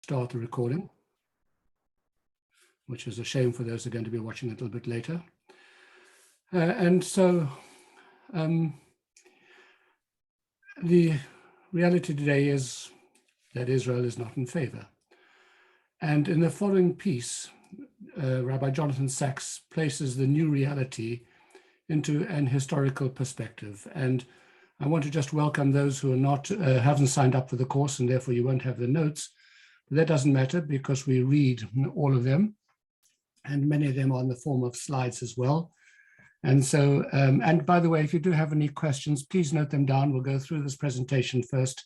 start the recording, which is a shame for those who are going to be watching a little bit later. The reality today is that Israel is not in favor. And in the following piece, Rabbi Jonathan Sacks places the new reality into an historical perspective. And I want to just welcome those who are not, haven't signed up for the course, and therefore you won't have the notes. But that doesn't matter because we read all of them, and many of them are in the form of slides as well. And so, and by the way, if you do have any questions, please note them down. We'll go through this presentation first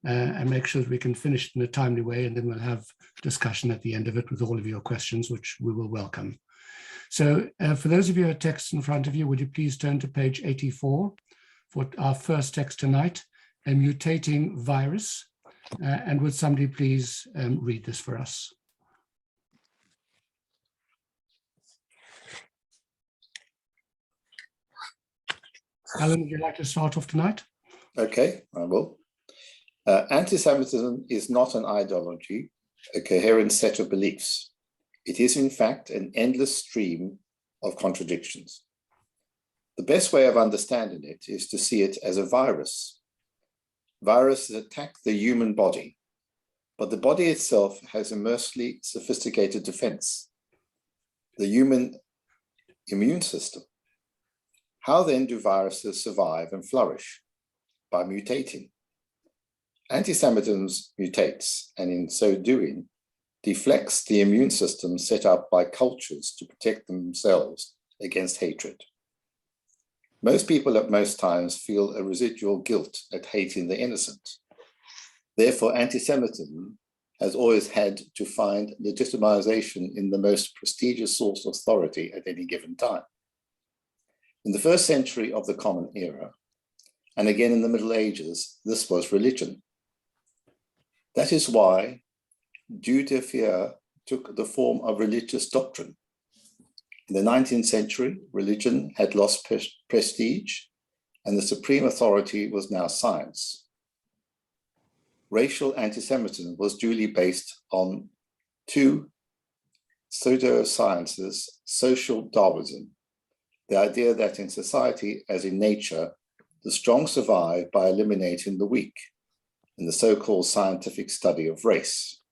and make sure that we can finish it in a timely way, and then we'll have discussion at the end of it with all of your questions, which we will welcome. So for those of you who have text in front of you, would you please turn to page 84 for our first text tonight, a mutating virus. And would somebody please read this for us? Alan, would you like to start off tonight? Okay, I will. Anti-Semitism is not an ideology, a coherent set of beliefs. It is, in fact, an endless stream of contradictions. The best way of understanding it is to see it as a virus. Viruses attack the human body, but the body itself has a mercilessly sophisticated defense, the human immune system. How then do viruses survive and flourish? By mutating. Anti-Semitism mutates, and in so doing, deflects the immune system set up by cultures to protect themselves against hatred. Most people at most times feel a residual guilt at hating the innocent. Therefore, anti-Semitism has always had to find legitimization in the most prestigious source of authority at any given time. In the first century of the Common Era, and again in the Middle Ages, this was religion. That is why Judea took the form of religious doctrine. In the 19th century, religion had lost prestige, and the supreme authority was now science. Racial anti-Semitism was duly based on two pseudosciences: social Darwinism, the idea that in society, as in nature, the strong survive by eliminating the weak, and the so-called scientific study of race.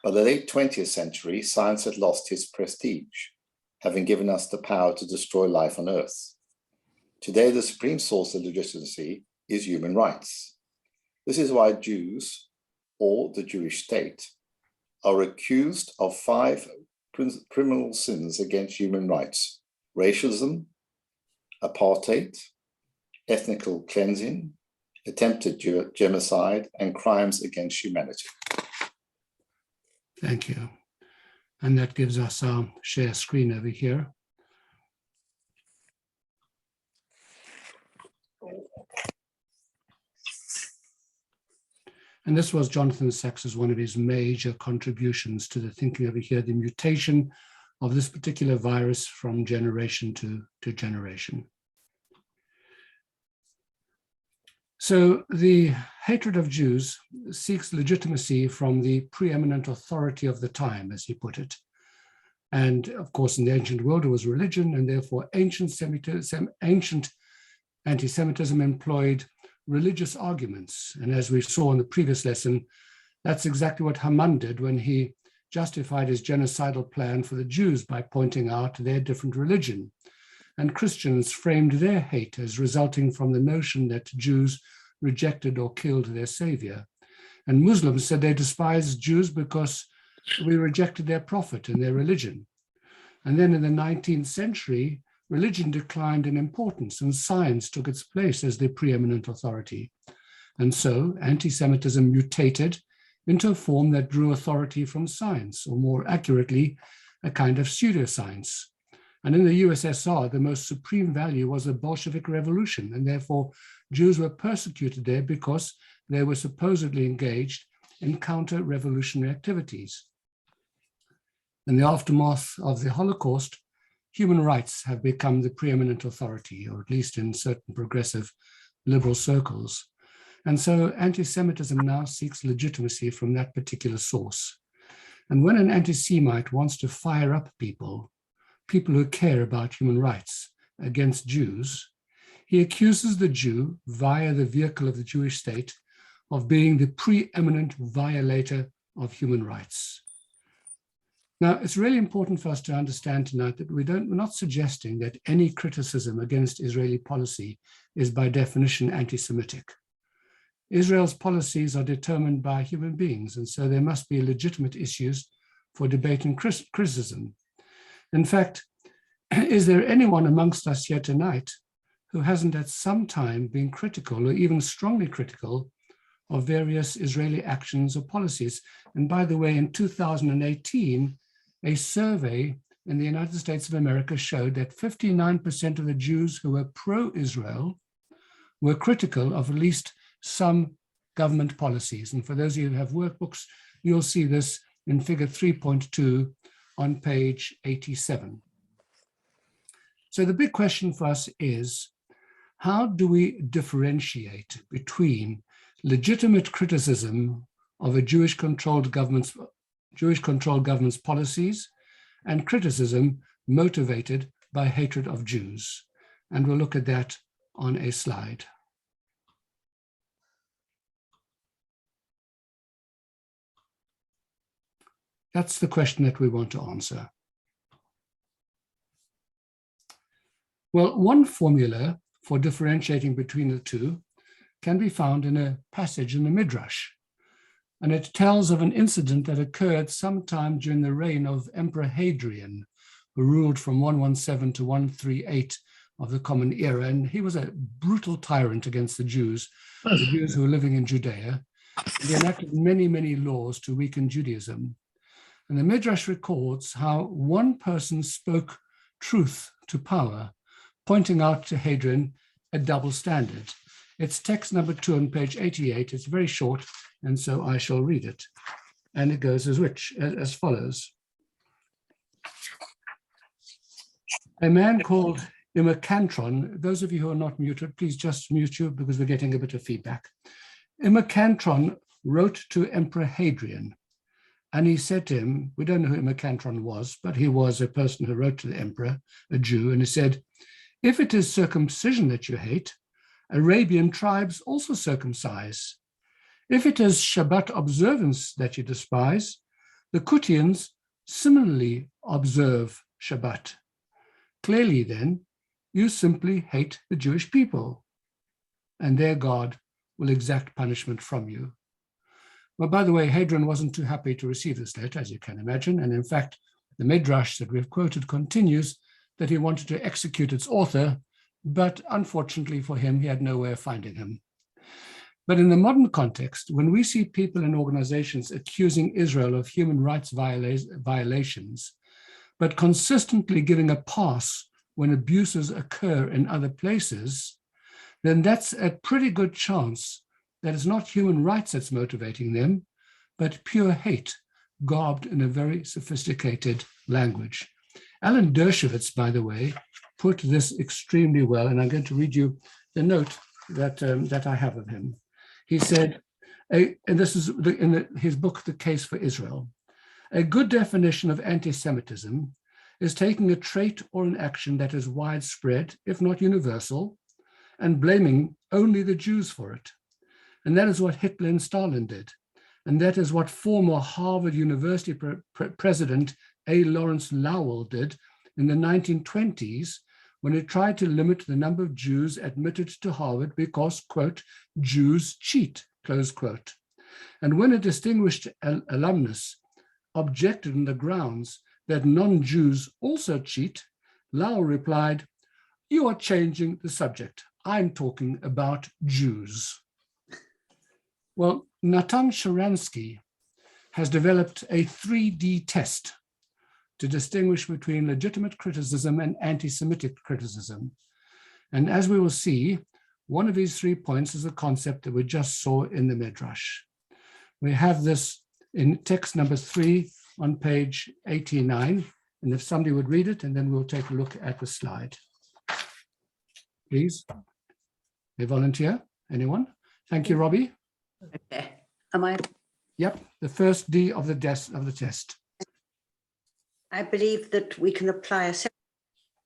By the late 20th century, science had lost its prestige, having given us the power to destroy life on Earth. Today, the supreme source of legitimacy is human rights. This is why Jews, or the Jewish state, are accused of 5 criminal sins against human rights: racialism, apartheid, ethnical cleansing, attempted genocide, and crimes against humanity. Thank you. And that gives us our share screen over here. And this was Jonathan Sacks' one of his major contributions to the thinking over here, the mutation of this particular virus from generation to generation. So the hatred of Jews seeks legitimacy from the preeminent authority of the time, as he put it. And of course, in the ancient world, it was religion, and therefore ancient anti-Semitism employed religious arguments. And as we saw in the previous lesson, that's exactly what Haman did when he justified his genocidal plan for the Jews by pointing out their different religion. And Christians framed their hate as resulting from the notion that Jews rejected or killed their savior. And Muslims said they despised Jews because we rejected their prophet and their religion. And then in the 19th century, religion declined in importance and science took its place as the preeminent authority. And so anti-Semitism mutated into a form that drew authority from science, or more accurately, a kind of pseudoscience. And in the USSR, the most supreme value was the Bolshevik Revolution, and therefore Jews were persecuted there because they were supposedly engaged in counter-revolutionary activities. In the aftermath of the Holocaust, human rights have become the preeminent authority, or at least in certain progressive liberal circles. And so anti-Semitism now seeks legitimacy from that particular source. And when an anti-Semite wants to fire up people who care about human rights against Jews, he accuses the Jew via the vehicle of the Jewish state of being the preeminent violator of human rights. Now, it's really important for us to understand tonight that we're not suggesting that any criticism against Israeli policy is by definition anti-Semitic. Israel's policies are determined by human beings, and so there must be legitimate issues for debate and criticism. In fact, is there anyone amongst us here tonight who hasn't at some time been critical or even strongly critical of various Israeli actions or policies? And by the way, in 2018, a survey in the United States of America showed that 59% of the Jews who were pro-Israel were critical of at least some government policies. And for those of you who have workbooks, you'll see this in figure 3.2 on page 87. So the big question for us is, how do we differentiate between legitimate criticism of a Jewish-controlled government's policies and criticism motivated by hatred of Jews? And we'll look at that on a slide. That's the question that we want to answer. Well, one formula for differentiating between the two can be found in a passage in the Midrash, and it tells of an incident that occurred sometime during the reign of Emperor Hadrian, who ruled from 117 to 138 of the Common Era, and he was a brutal tyrant against the Jews who were living in Judea. He enacted many, many laws to weaken Judaism. And the Midrash records how one person spoke truth to power, pointing out to Hadrian a double standard. It's text number 2 on page 88. It's very short, and so I shall read it. And it goes as follows. A man called Imacantron, those of you who are not muted, please just mute you because we're getting a bit of feedback. Imacantron wrote to Emperor Hadrian, and he said to him, we don't know who Imacantron was, but he was a person who wrote to the emperor, a Jew, and he said, if it is circumcision that you hate, Arabian tribes also circumcise. If it is Shabbat observance that you despise, the Kutians similarly observe Shabbat. Clearly then, you simply hate the Jewish people, and their God will exact punishment from you. Well, by the way, Hadrian wasn't too happy to receive this letter, as you can imagine. And in fact, the Midrash that we've quoted continues that he wanted to execute its author, but unfortunately for him, he had no way of finding him. But in the modern context, when we see people and organizations accusing Israel of human rights violations, but consistently giving a pass when abuses occur in other places, then that's a pretty good chance that it's not human rights that's motivating them, but pure hate, garbed in a very sophisticated language. Alan Dershowitz, by the way, put this extremely well, and I'm going to read you the note that I have of him. He said, and this is in his book, The Case for Israel, a good definition of anti-Semitism is taking a trait or an action that is widespread, if not universal, and blaming only the Jews for it. And that is what Hitler and Stalin did. And that is what former Harvard University President A. Lawrence Lowell did in the 1920s when he tried to limit the number of Jews admitted to Harvard because, quote, Jews cheat, close quote. And when a distinguished alumnus objected on the grounds that non-Jews also cheat, Lowell replied, you are changing the subject. I'm talking about Jews. Well, Natan Sharansky has developed a 3D test to distinguish between legitimate criticism and anti-Semitic criticism. And as we will see, one of these 3 points is a concept that we just saw in the Midrash. We have this in text number 3 on page 89. And if somebody would read it, and then we'll take a look at the slide. Please, a volunteer, anyone? Thank you, Robbie. Okay. Am I? Yep, the first D of the test. I believe that we can apply a second,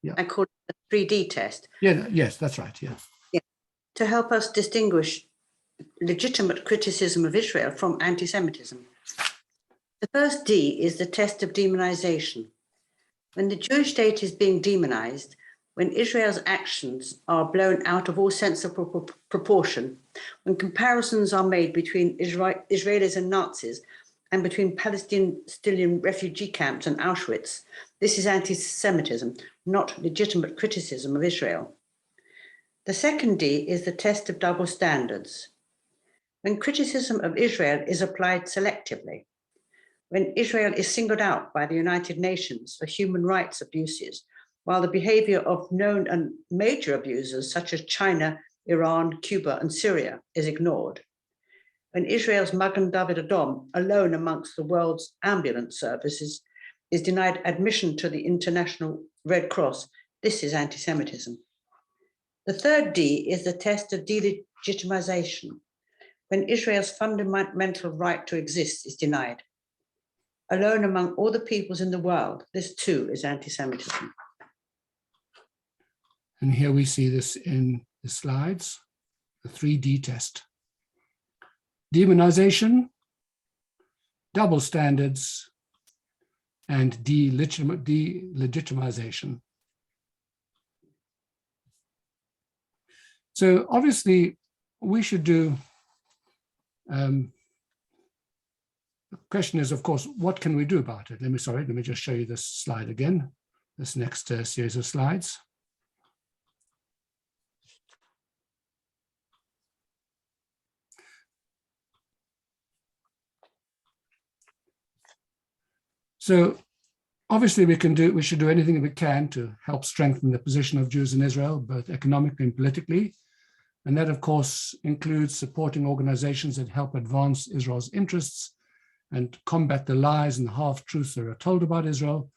Yeah. I call it a 3D test. Yeah, yes, that's right, yeah. To help us distinguish legitimate criticism of Israel from anti-Semitism. The first D is the test of demonization. When the Jewish state is being demonized, when Israel's actions are blown out of all sense of proportion, when comparisons are made between Israelis and Nazis and between Palestinian refugee camps and Auschwitz, this is anti-Semitism, not legitimate criticism of Israel. The second D is the test of double standards. When criticism of Israel is applied selectively, when Israel is singled out by the United Nations for human rights abuses, while the behavior of known and major abusers such as China, Iran, Cuba, and Syria is ignored, when Israel's Magen David Adom, alone amongst the world's ambulance services, is denied admission to the International Red Cross, this is anti-Semitism. The third D is the test of de-legitimization, when Israel's fundamental right to exist is denied. Alone among all the peoples in the world, this too is anti-Semitism. And here we see this in the slides, the 3D test. Demonization, double standards, and de-legitimization. So obviously, we should do, the question is, of course, what can we do about it? Let me just show you this slide again, this next series of slides. So obviously we should do anything that we can to help strengthen the position of Jews in Israel, both economically and politically. And that, of course, includes supporting organizations that help advance Israel's interests and combat the lies and half-truths that are told about Israel.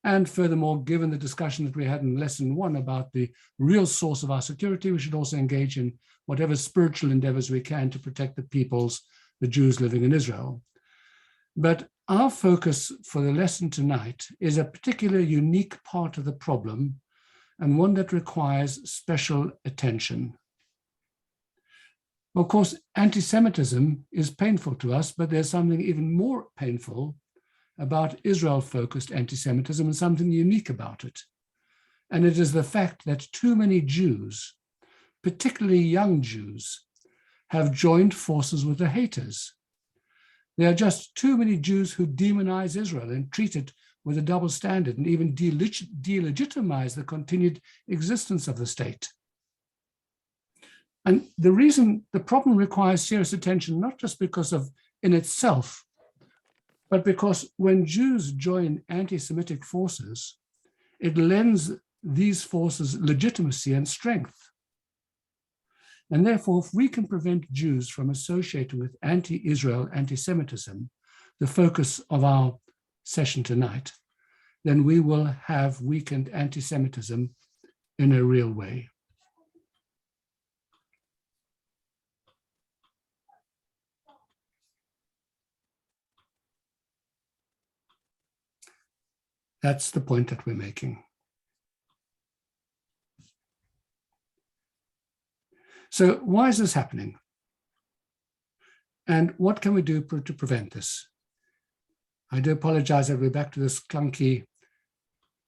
And furthermore, given the discussion that we had in lesson 1 about the real source of our security, we should also engage in whatever spiritual endeavors we can to protect the peoples, the Jews living in Israel. But our focus for the lesson tonight is a particular unique part of the problem and one that requires special attention. Of course, anti-Semitism is painful to us, but there's something even more painful about Israel-focused anti-Semitism and something unique about it. And it is the fact that too many Jews, particularly young Jews, have joined forces with the haters. There are just too many Jews who demonize Israel and treat it with a double standard and even delegitimize the continued existence of the state. And the problem requires serious attention, not just because of in itself, but because when Jews join anti-Semitic forces, it lends these forces legitimacy and strength. And therefore, if we can prevent Jews from associating with anti-Israel anti-Semitism, the focus of our session tonight, then we will have weakened anti-Semitism in a real way. That's the point that we're making. So why is this happening? And what can we do to prevent this? I do apologize that we're back to this clunky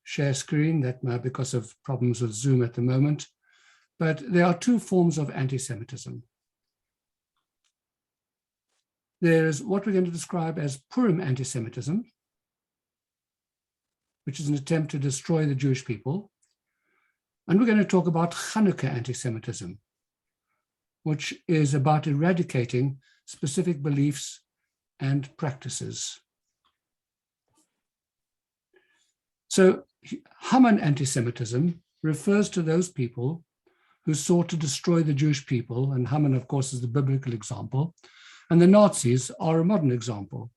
share screen that because of problems with Zoom at the moment. But there are two forms of anti-Semitism. There's what we're going to describe as Purim anti-Semitism, which is an attempt to destroy the Jewish people. And we're going to talk about Chanukah anti-Semitism, which is about eradicating specific beliefs and practices. So Haman anti-Semitism refers to those people who sought to destroy the Jewish people, and Haman, of course, is the biblical example, and the Nazis are a modern example.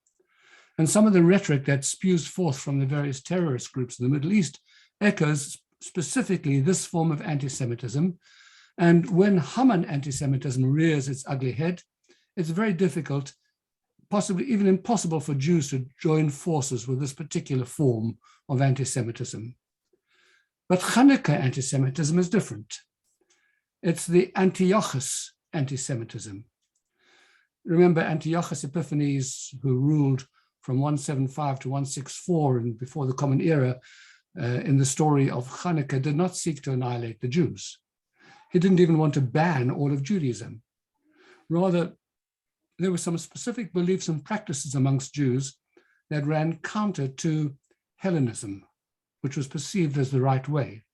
And some of the rhetoric that spews forth from the various terrorist groups in the Middle East echoes specifically this form of anti-Semitism, And when Haman anti-Semitism rears its ugly head, it's very difficult, possibly even impossible for Jews to join forces with this particular form of anti-Semitism. But Chanukah anti-Semitism is different. It's the Antiochus anti-Semitism. Remember, Antiochus Epiphanes, who ruled from 175 to 164 and before the Common Era, in the story of Chanukah, did not seek to annihilate the Jews. He didn't even want to ban all of Judaism. Rather, there were some specific beliefs and practices amongst Jews that ran counter to Hellenism, which was perceived as the right way.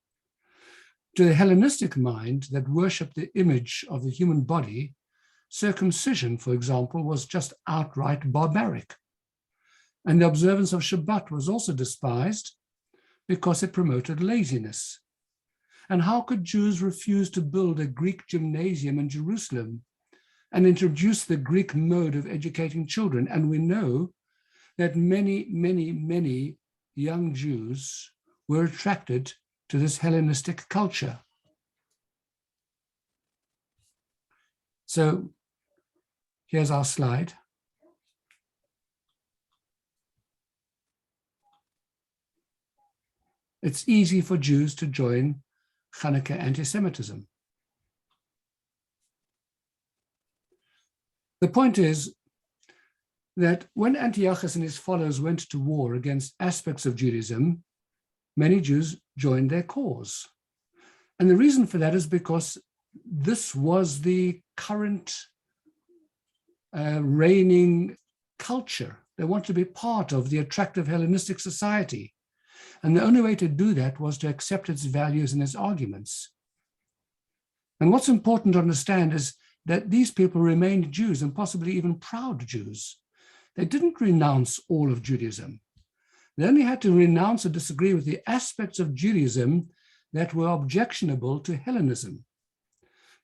To the Hellenistic mind that worshipped the image of the human body, circumcision, for example, was just outright barbaric. And the observance of Shabbat was also despised because it promoted laziness. And how could Jews refuse to build a Greek gymnasium in Jerusalem and introduce the Greek mode of educating children? And we know that many, many, many young Jews were attracted to this Hellenistic culture. So here's our slide. It's easy for Jews to join Chanukah anti-Semitism. The point is that when Antiochus and his followers went to war against aspects of Judaism, many Jews joined their cause. And the reason for that is because this was the current reigning culture. They wanted to be part of the attractive Hellenistic society. And the only way to do that was to accept its values and its arguments. And what's important to understand is that these people remained Jews and possibly even proud Jews. They didn't renounce all of Judaism. They only had to renounce or disagree with the aspects of Judaism that were objectionable to Hellenism.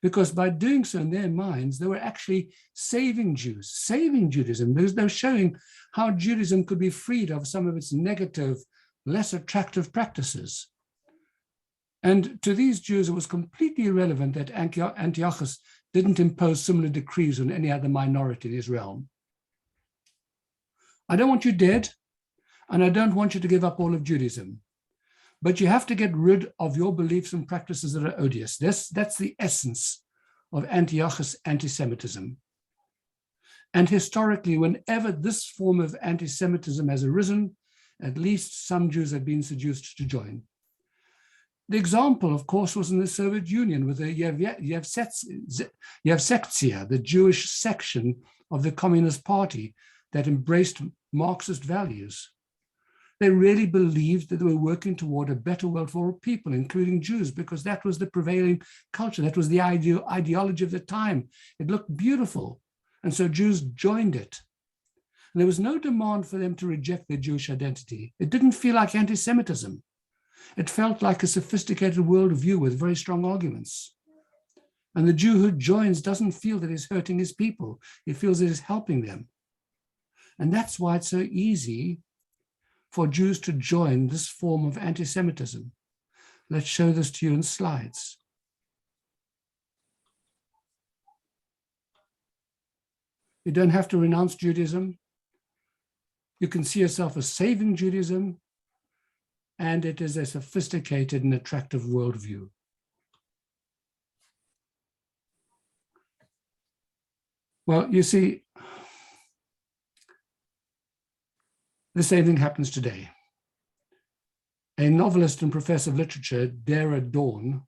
Because by doing so in their minds, they were actually saving Jews, saving Judaism. They were showing how Judaism could be freed of some of its negative, less attractive practices. And to these Jews, it was completely irrelevant that Antiochus didn't impose similar decrees on any other minority in his realm. I don't want you dead, and I don't want you to give up all of Judaism, but you have to get rid of your beliefs and practices that are odious. That's the essence of Antiochus anti-Semitism. And historically, whenever this form of anti-Semitism has arisen, at least some Jews have been seduced to join. The example, of course, was in the Soviet Union with the Yevsektia, the Jewish section of the Communist Party that embraced Marxist values. They really believed that they were working toward a better world for all people, including Jews, because that was the prevailing culture. That was the ideology of the time. It looked beautiful. And so Jews joined it. And there was no demand for them to reject their Jewish identity. It didn't feel like anti-Semitism. It felt like a sophisticated worldview with very strong arguments. And the Jew who joins doesn't feel that he's hurting his people. He feels that he's helping them. And that's why it's so easy for Jews to join this form of anti-Semitism. Let's show this to you in slides. You don't have to renounce Judaism. You can see yourself as saving Judaism, and it is a sophisticated and attractive worldview. Well, you see, the same thing happens today. A novelist and professor of literature, Dara Dawn,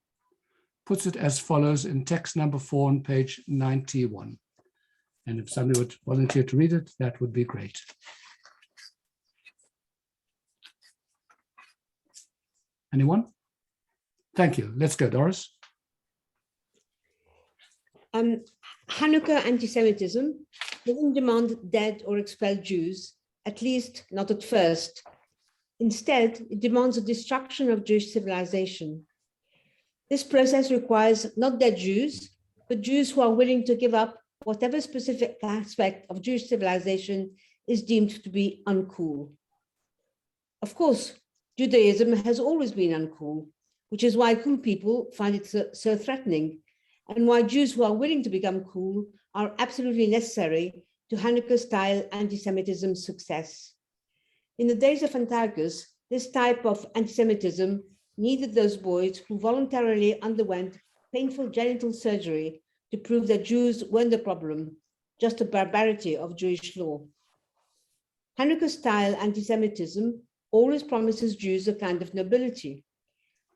puts it as follows in text number 4 on page 91. And if somebody would volunteer to read it, that would be great. Anyone? Thank you. Let's go, Doris. Chanukah anti-Semitism doesn't demand dead or expelled Jews, at least not at first. Instead, it demands the destruction of Jewish civilization. This process requires not dead Jews, but Jews who are willing to give up whatever specific aspect of Jewish civilization is deemed to be uncool. Of course, Judaism has always been uncool, which is why cool people find it so threatening, and why Jews who are willing to become cool are absolutely necessary to Hanukkah-style anti-Semitism's success. In the days of Antiochus, this type of anti-Semitism needed those boys who voluntarily underwent painful genital surgery to prove that Jews weren't the problem, just a barbarity of Jewish law. Hanukkah-style anti-Semitism always promises Jews a kind of nobility,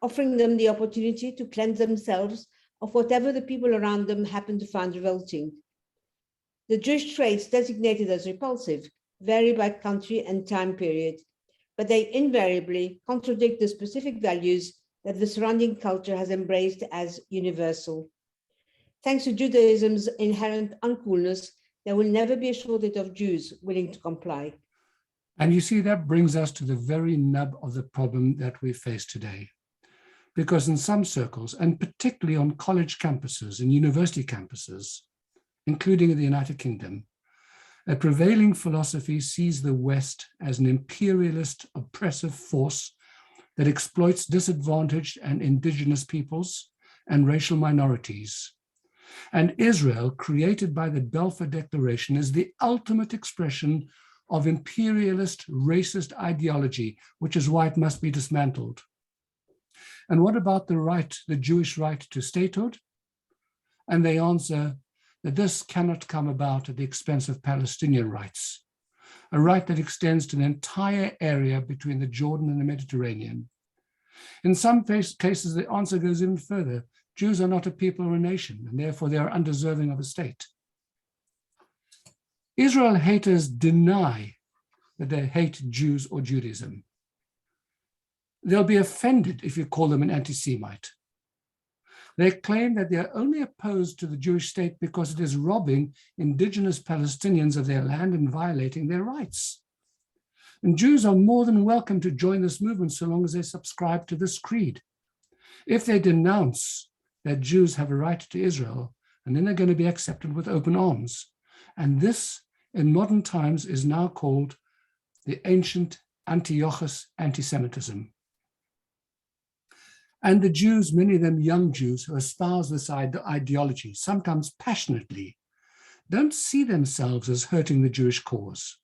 offering them the opportunity to cleanse themselves of whatever the people around them happen to find revolting. The Jewish traits designated as repulsive vary by country and time period, but they invariably contradict the specific values that the surrounding culture has embraced as universal. Thanks to Judaism's inherent uncoolness, there will never be a shortage of Jews willing to comply. And you see, that brings us to the very nub of the problem that we face today. Because in some circles, and particularly on college campuses and university campuses, including in the United Kingdom, a prevailing philosophy sees the West as an imperialist, oppressive force that exploits disadvantaged and indigenous peoples and racial minorities. And Israel, created by the Balfour Declaration, is the ultimate expression of imperialist, racist ideology, which is why it must be dismantled. And what about the Jewish right to statehood? And they answer that this cannot come about at the expense of Palestinian rights, a right that extends to the entire area between the Jordan and the Mediterranean. In some cases, the answer goes even further. Jews are not a people or a nation, and therefore they are undeserving of a state. Israel haters deny that they hate Jews or Judaism. They'll be offended if you call them an anti-Semite. They claim that they are only opposed to the Jewish state because it is robbing indigenous Palestinians of their land and violating their rights. And Jews are more than welcome to join this movement so long as they subscribe to this creed. If they denounce that Jews have a right to Israel, and then they're going to be accepted with open arms. And this, in modern times, is now called the ancient Antiochus Anti-Semitism. And the Jews, many of them young Jews who espouse this ideology, sometimes passionately, don't see themselves as hurting the Jewish cause.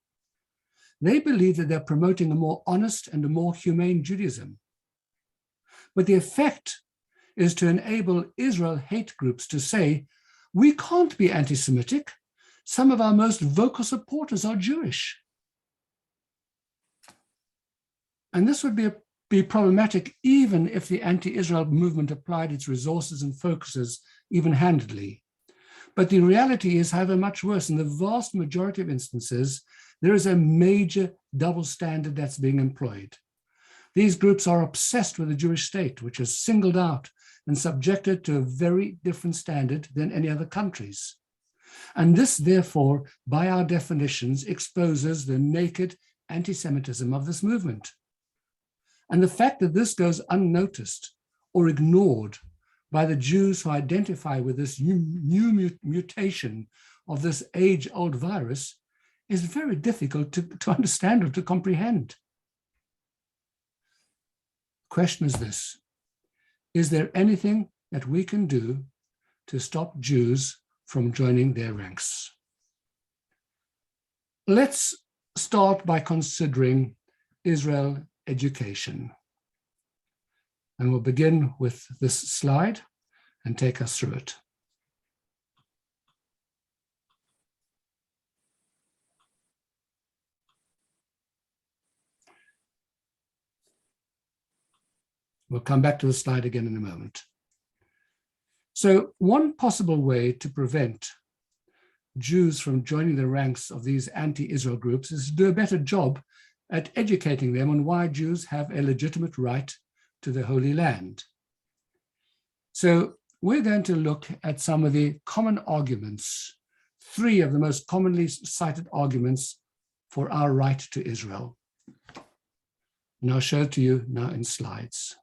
They believe that they're promoting a more honest and a more humane Judaism. But the effect is to enable Israel hate groups to say, we can't be anti-Semitic. Some of our most vocal supporters are Jewish. And this would be problematic even if the anti-Israel movement applied its resources and focuses even-handedly. But the reality is, however, much worse. In the vast majority of instances, there is a major double standard that's being employed. These groups are obsessed with the Jewish state, which is singled out and subjected to a very different standard than any other countries. And this, therefore, by our definitions, exposes the naked anti-Semitism of this movement. And the fact that this goes unnoticed or ignored by the Jews who identify with this new mutation of this age-old virus is very difficult to understand or to comprehend. The question is this: is there anything that we can do to stop Jews from joining their ranks? Let's start by considering Israel education. And we'll begin with this slide and take us through it. We'll come back to the slide again in a moment. So one possible way to prevent Jews from joining the ranks of these anti-Israel groups is to do a better job at educating them on why Jews have a legitimate right to the Holy Land. So we're going to look at some of the common arguments, 3 of the most commonly cited arguments for our right to Israel. And I'll show it to you now in slides.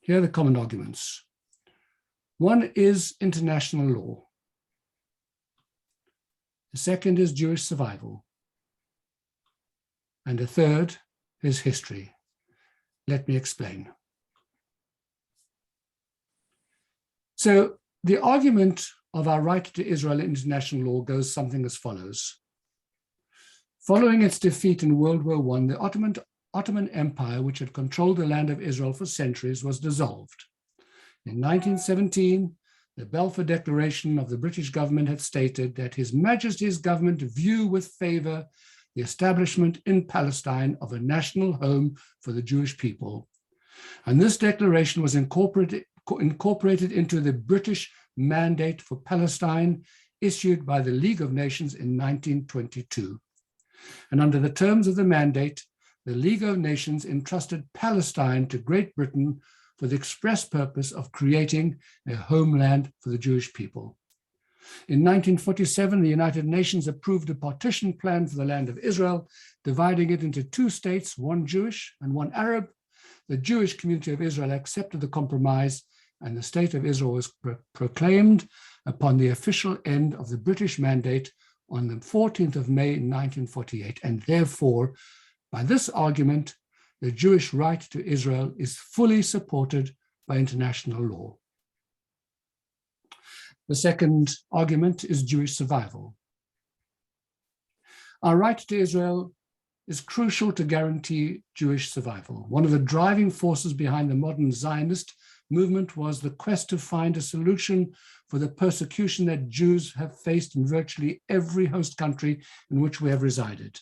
Here are the common arguments. One is international law. The second is Jewish survival. And the third is history. Let me explain. So the argument of our right to Israel in international law goes something as follows. Following its defeat in World War I, the Ottoman Empire, which had controlled the land of Israel for centuries, was dissolved. In 1917, the Balfour Declaration of the British government had stated that His Majesty's government view with favor the establishment in Palestine of a national home for the Jewish people. And this declaration was incorporated into the British Mandate for Palestine, issued by the League of Nations in 1922. And under the terms of the mandate, the League of Nations entrusted Palestine to Great Britain for the express purpose of creating a homeland for the Jewish people. In 1947, the United Nations approved a partition plan for the land of Israel, dividing it into two states, one Jewish and one Arab. The Jewish community of Israel accepted the compromise, and the state of Israel was proclaimed upon the official end of the British mandate on the 14th of May 1948. And therefore, by this argument, the Jewish right to Israel is fully supported by international law. The second argument is Jewish survival. Our right to Israel is crucial to guarantee Jewish survival. One of the driving forces behind the modern Zionist movement was the quest to find a solution for the persecution that Jews have faced in virtually every host country in which we have resided.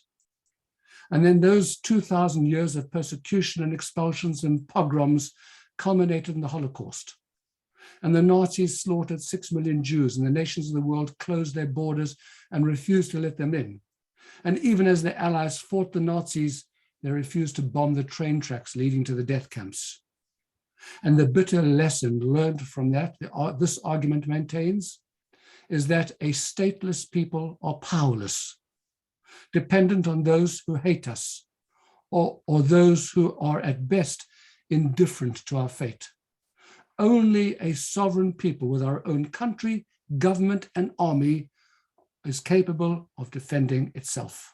And then those 2,000 years of persecution and expulsions and pogroms culminated in the Holocaust. And the Nazis slaughtered 6 million Jews, and the nations of the world closed their borders and refused to let them in. And even as the Allies fought the Nazis, they refused to bomb the train tracks leading to the death camps. And the bitter lesson learned from that, this argument maintains, is that a stateless people are powerless, dependent on those who hate us, or those who are at best indifferent to our fate. Only a sovereign people with our own country, government, and army is capable of defending itself.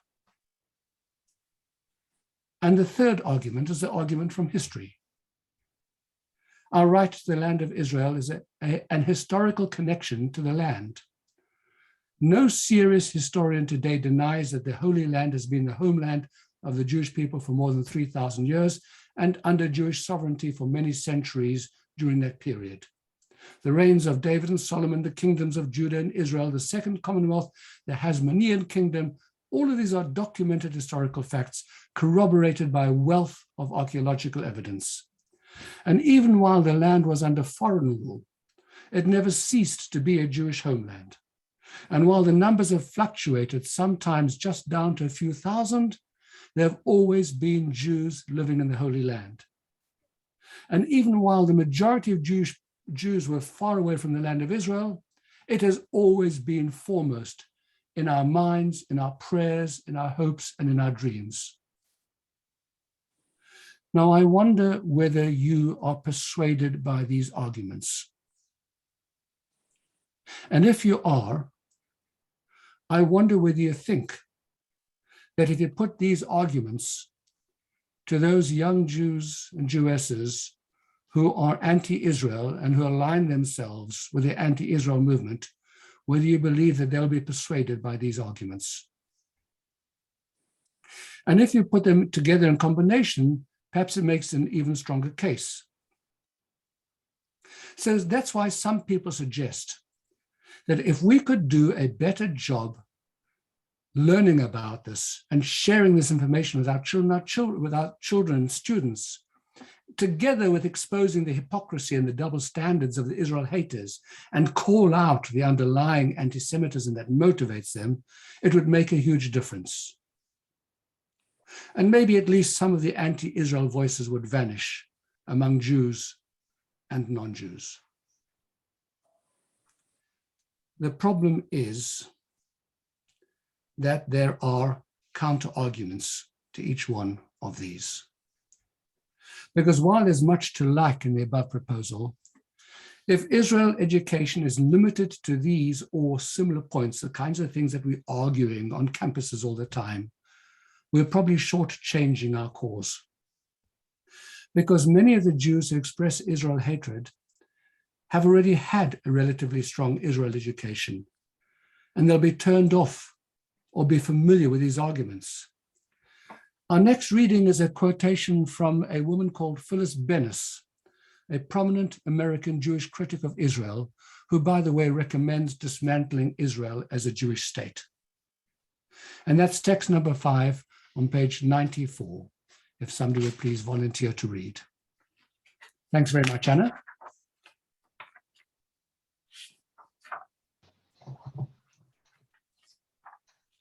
And the third argument is the argument from history. Our right to the land of Israel is an historical connection to the land. No serious historian today denies that the Holy Land has been the homeland of the Jewish people for more than 3,000 years and under Jewish sovereignty for many centuries during that period. The reigns of David and Solomon, the kingdoms of Judah and Israel, the Second Commonwealth, the Hasmonean Kingdom, all of these are documented historical facts corroborated by a wealth of archaeological evidence. And even while the land was under foreign rule, it never ceased to be a Jewish homeland. And while the numbers have fluctuated, sometimes just down to a few thousand, there have always been Jews living in the Holy Land. And even while the majority of Jews were far away from the land of Israel, it has always been foremost in our minds, in our prayers, in our hopes, and in our dreams. Now, I wonder whether you are persuaded by these arguments. And if you are, I wonder whether you think that if you put these arguments to those young Jews and Jewesses who are anti-Israel and who align themselves with the anti-Israel movement, whether you believe that they'll be persuaded by these arguments. And if you put them together in combination, perhaps it makes an even stronger case. So that's why some people suggest that if we could do a better job learning about this and sharing this information with our children and students, together with exposing the hypocrisy and the double standards of the Israel haters and call out the underlying anti-Semitism that motivates them, it would make a huge difference. And maybe at least some of the anti-Israel voices would vanish among Jews and non-Jews. The problem is that there are counter-arguments to each one of these. Because while there's much to like in the above proposal, if Israel education is limited to these or similar points, the kinds of things that we're arguing on campuses all the time, we're probably shortchanging our cause. Because many of the Jews who express Israel hatred have already had a relatively strong Israel education, and they'll be turned off or be familiar with these arguments. Our next reading is a quotation from a woman called Phyllis Bennis, a prominent American Jewish critic of Israel, who, by the way, recommends dismantling Israel as a Jewish state. And that's text number 5 on page 94, if somebody would please volunteer to read. Thanks very much, Anna.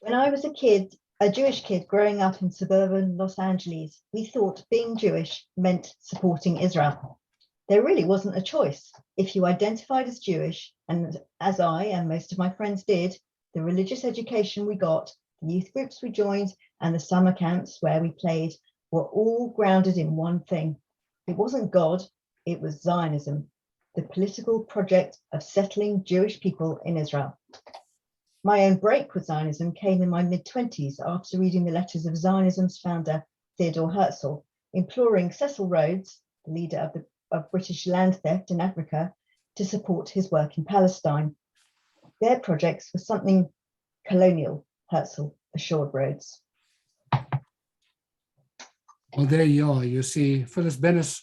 When I was a kid, a Jewish kid growing up in suburban Los Angeles, we thought being Jewish meant supporting Israel. There really wasn't a choice. If you identified as Jewish, and as I and most of my friends did, the religious education we got, the youth groups we joined, and the summer camps where we played were all grounded in one thing. It wasn't God, it was Zionism, the political project of settling Jewish people in Israel. My own break with Zionism came in my mid-20s after reading the letters of Zionism's founder, Theodore Herzl, imploring Cecil Rhodes, the leader of British land theft in Africa, to support his work in Palestine. Their projects were something colonial, Herzl assured Rhodes. Well, there you are. You see, Phyllis Bennis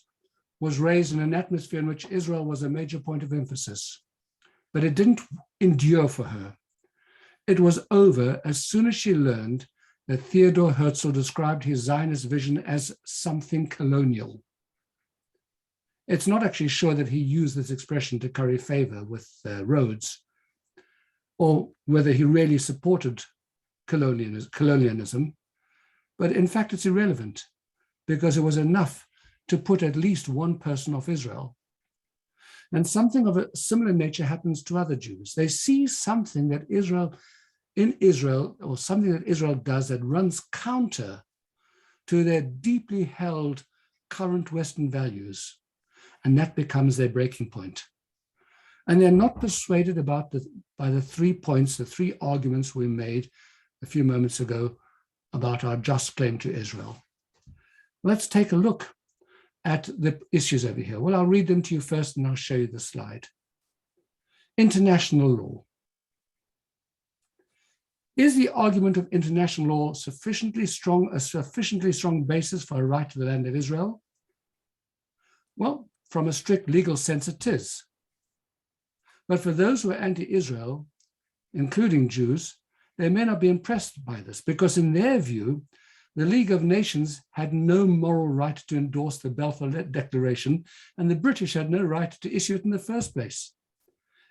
was raised in an atmosphere in which Israel was a major point of emphasis, but it didn't endure for her. It was over as soon as she learned that Theodore Herzl described his Zionist vision as something colonial. It's not actually sure that he used this expression to curry favor with Rhodes, or whether he really supported colonialism, but in fact it's irrelevant, because it was enough to put at least one person off Israel. And something of a similar nature happens to other Jews. They see something that in Israel, or something that Israel does that runs counter to their deeply held current Western values, and that becomes their breaking point. And they're not persuaded by the 3 points, the 3 arguments we made a few moments ago about our just claim to Israel. Let's take a look at the issues over here. Well, I'll read them to you first and I'll show you the slide. International law. Is the argument of international law a sufficiently strong basis for a right to the land of Israel? Well, from a strict legal sense, it is. But for those who are anti-Israel, including Jews, they may not be impressed by this, because in their view, the League of Nations had no moral right to endorse the Balfour Declaration, and the British had no right to issue it in the first place.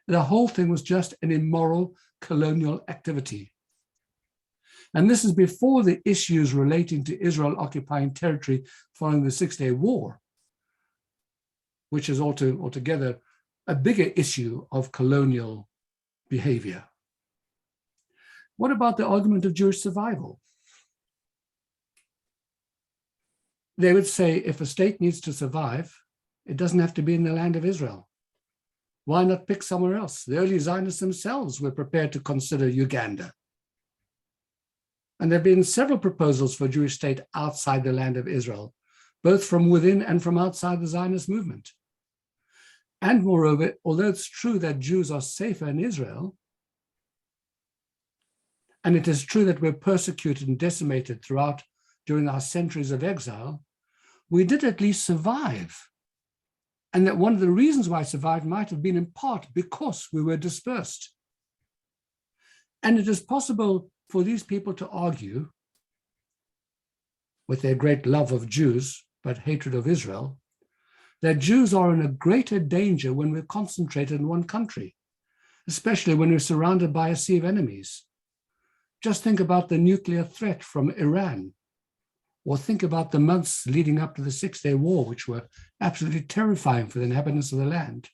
The whole thing was just an immoral colonial activity. And this is before the issues relating to Israel occupying territory following the Six-Day War, which is altogether a bigger issue of colonial behavior. What about the argument of Jewish survival? They would say if a state needs to survive, it doesn't have to be in the land of Israel. Why not pick somewhere else? The early Zionists themselves were prepared to consider Uganda. And there have been several proposals for a Jewish state outside the land of Israel, both from within and from outside the Zionist movement. And moreover, although it's true that Jews are safer in Israel, and it is true that we're persecuted and decimated throughout during our centuries of exile, we did at least survive. And that one of the reasons why I survived might have been in part because we were dispersed. And it is possible for these people to argue, with their great love of Jews, but hatred of Israel, that Jews are in a greater danger when we're concentrated in one country, especially when we're surrounded by a sea of enemies. Just think about the nuclear threat from Iran, or think about the months leading up to the Six-Day War, which were absolutely terrifying for the inhabitants of the land.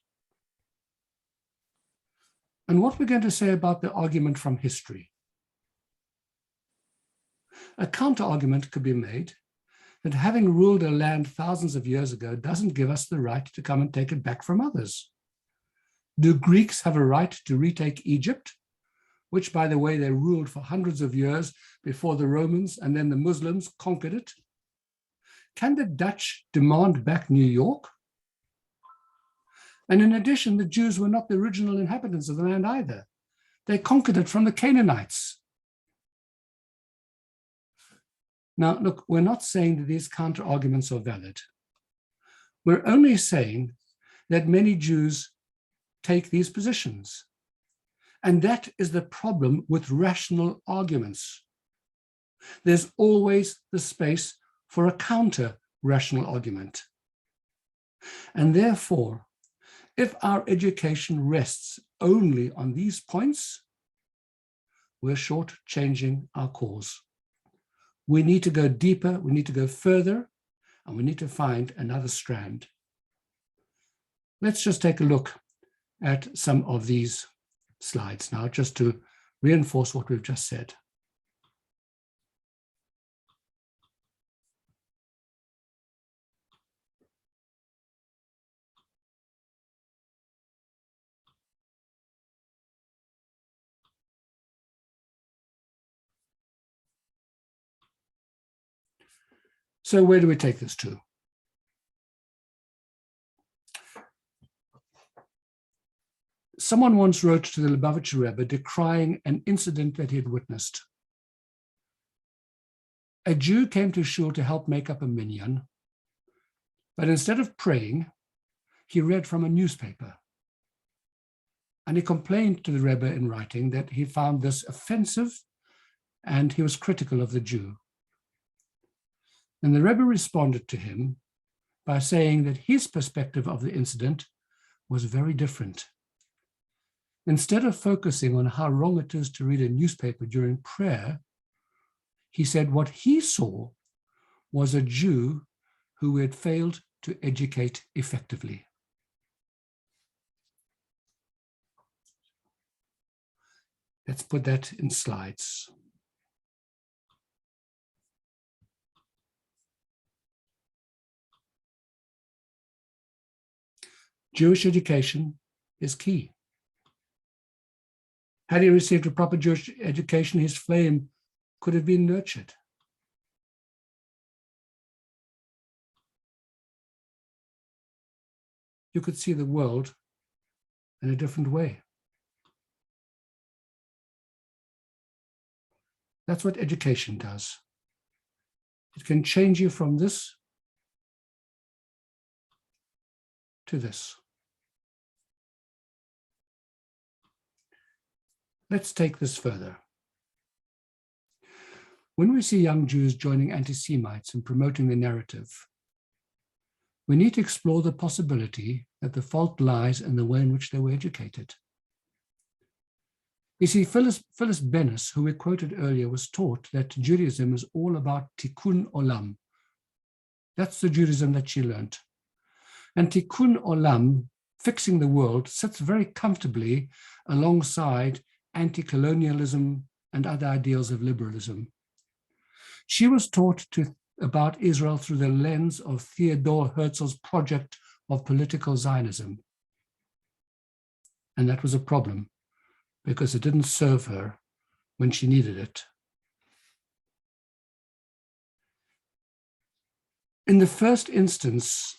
And what we're going to say about the argument from history. A counter-argument could be made that having ruled a land thousands of years ago doesn't give us the right to come and take it back from others. Do Greeks have a right to retake Egypt which, by the way, they ruled for hundreds of years before the Romans and then the Muslims conquered it? Can the Dutch demand back New York? And in addition, the Jews were not the original inhabitants of the land either. They conquered it from the Canaanites. Now, look, we're not saying that these counter-arguments are valid. We're only saying that many Jews take these positions. And that is the problem with rational arguments. There's always the space for a counter-rational argument. And therefore, if our education rests only on these points, we're shortchanging our cause. We need to go deeper, we need to go further, and we need to find another strand. Let's just take a look at some of these slides now, just to reinforce what we've just said. So where do we take this to? Someone once wrote to the Lubavitcher Rebbe decrying an incident that he had witnessed. A Jew came to shul to help make up a minyan, but instead of praying, he read from a newspaper. And he complained to the Rebbe in writing that he found this offensive and he was critical of the Jew. And the Rebbe responded to him by saying that his perspective of the incident was very different. Instead of focusing on how wrong it is to read a newspaper during prayer, he said what he saw was a Jew who had failed to educate effectively. Let's put that in slides. Jewish education is key. Had he received a proper Jewish education, his flame could have been nurtured. You could see the world in a different way. That's what education does. It can change you from this to this. Let's take this further. When we see young Jews joining anti-Semites and promoting the narrative, we need to explore the possibility that the fault lies in the way in which they were educated. You see, Phyllis Bennis, who we quoted earlier, was taught that Judaism is all about tikkun olam. That's the Judaism that she learned. And tikkun olam, fixing the world, sits very comfortably alongside anti-colonialism and other ideals of liberalism. She was taught about Israel through the lens of Theodor Herzl's project of political Zionism. And that was a problem, because it didn't serve her when she needed it. In the first instance,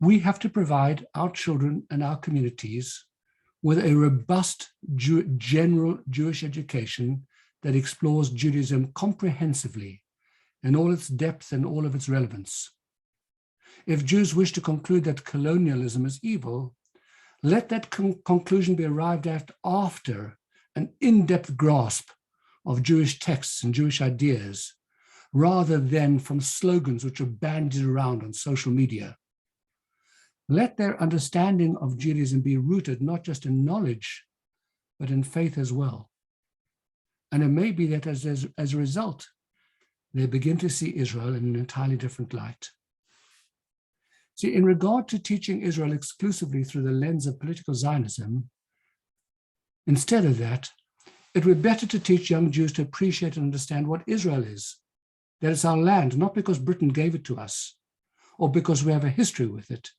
we have to provide our children and our communities with a robust general Jewish education that explores Judaism comprehensively in all its depth and all of its relevance. If Jews wish to conclude that colonialism is evil, let that conclusion be arrived at after an in-depth grasp of Jewish texts and Jewish ideas, rather than from slogans which are bandied around on social media. Let their understanding of Judaism be rooted not just in knowledge, but in faith as well. And it may be that as a result, they begin to see Israel in an entirely different light. See, in regard to teaching Israel exclusively through the lens of political Zionism, instead of that, it would be better to teach young Jews to appreciate and understand what Israel is, that it's our land, not because Britain gave it to us, or because we have a history with it,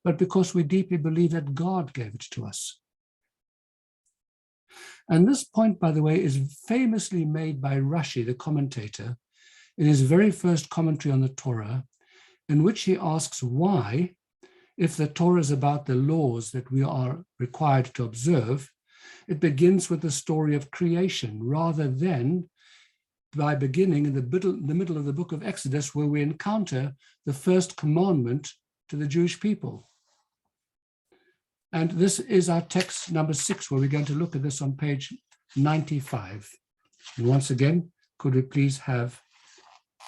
but because we deeply believe that God gave it to us. And this point, by the way, is famously made by Rashi, the commentator, in his very first commentary on the Torah, in which he asks why, if the Torah is about the laws that we are required to observe, it begins with the story of creation rather than by beginning in the middle of the book of Exodus, where we encounter the first commandment to the Jewish people. And this is our text number 6, where we're going to look at this on page 95. And once again, could we please have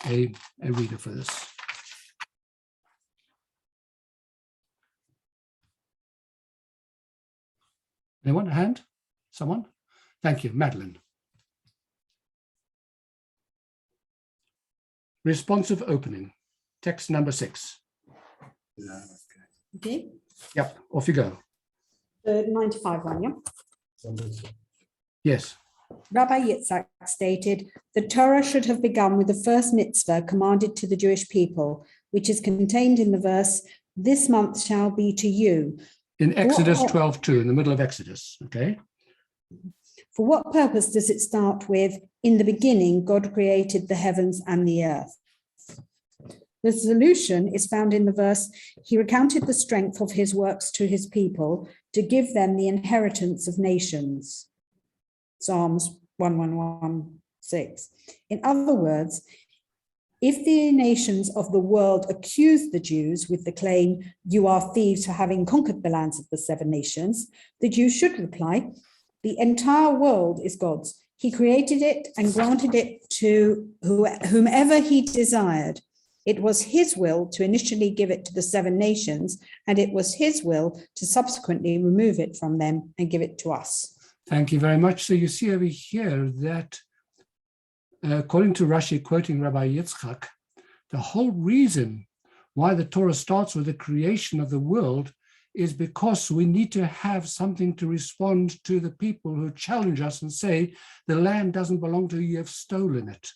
a reader for this? Anyone? A hand? Someone? Thank you. Madeline. Responsive opening. Text number 6. Okay. Yep, off you go. The 95 one, yeah? Yes. Rabbi Yitzhak stated, the Torah should have begun with the first mitzvah commanded to the Jewish people, which is contained in the verse, this month shall be to you. In Exodus 12:2, in the middle of Exodus, okay? For what purpose does it start with, in the beginning, God created the heavens and the earth? The solution is found in the verse, he recounted the strength of his works to his people to give them the inheritance of nations. Psalms 111:6. In other words, if the nations of the world accuse the Jews with the claim, you are thieves for having conquered the lands of the 7 nations, the Jews should reply, the entire world is God's. He created it and granted it to whomever he desired. It was his will to initially give it to the 7 nations, and it was his will to subsequently remove it from them and give it to us. Thank you very much. So you see over here that according to Rashi, quoting Rabbi Yitzchak, the whole reason why the Torah starts with the creation of the world is because we need to have something to respond to the people who challenge us and say, the land doesn't belong to you, you have stolen it.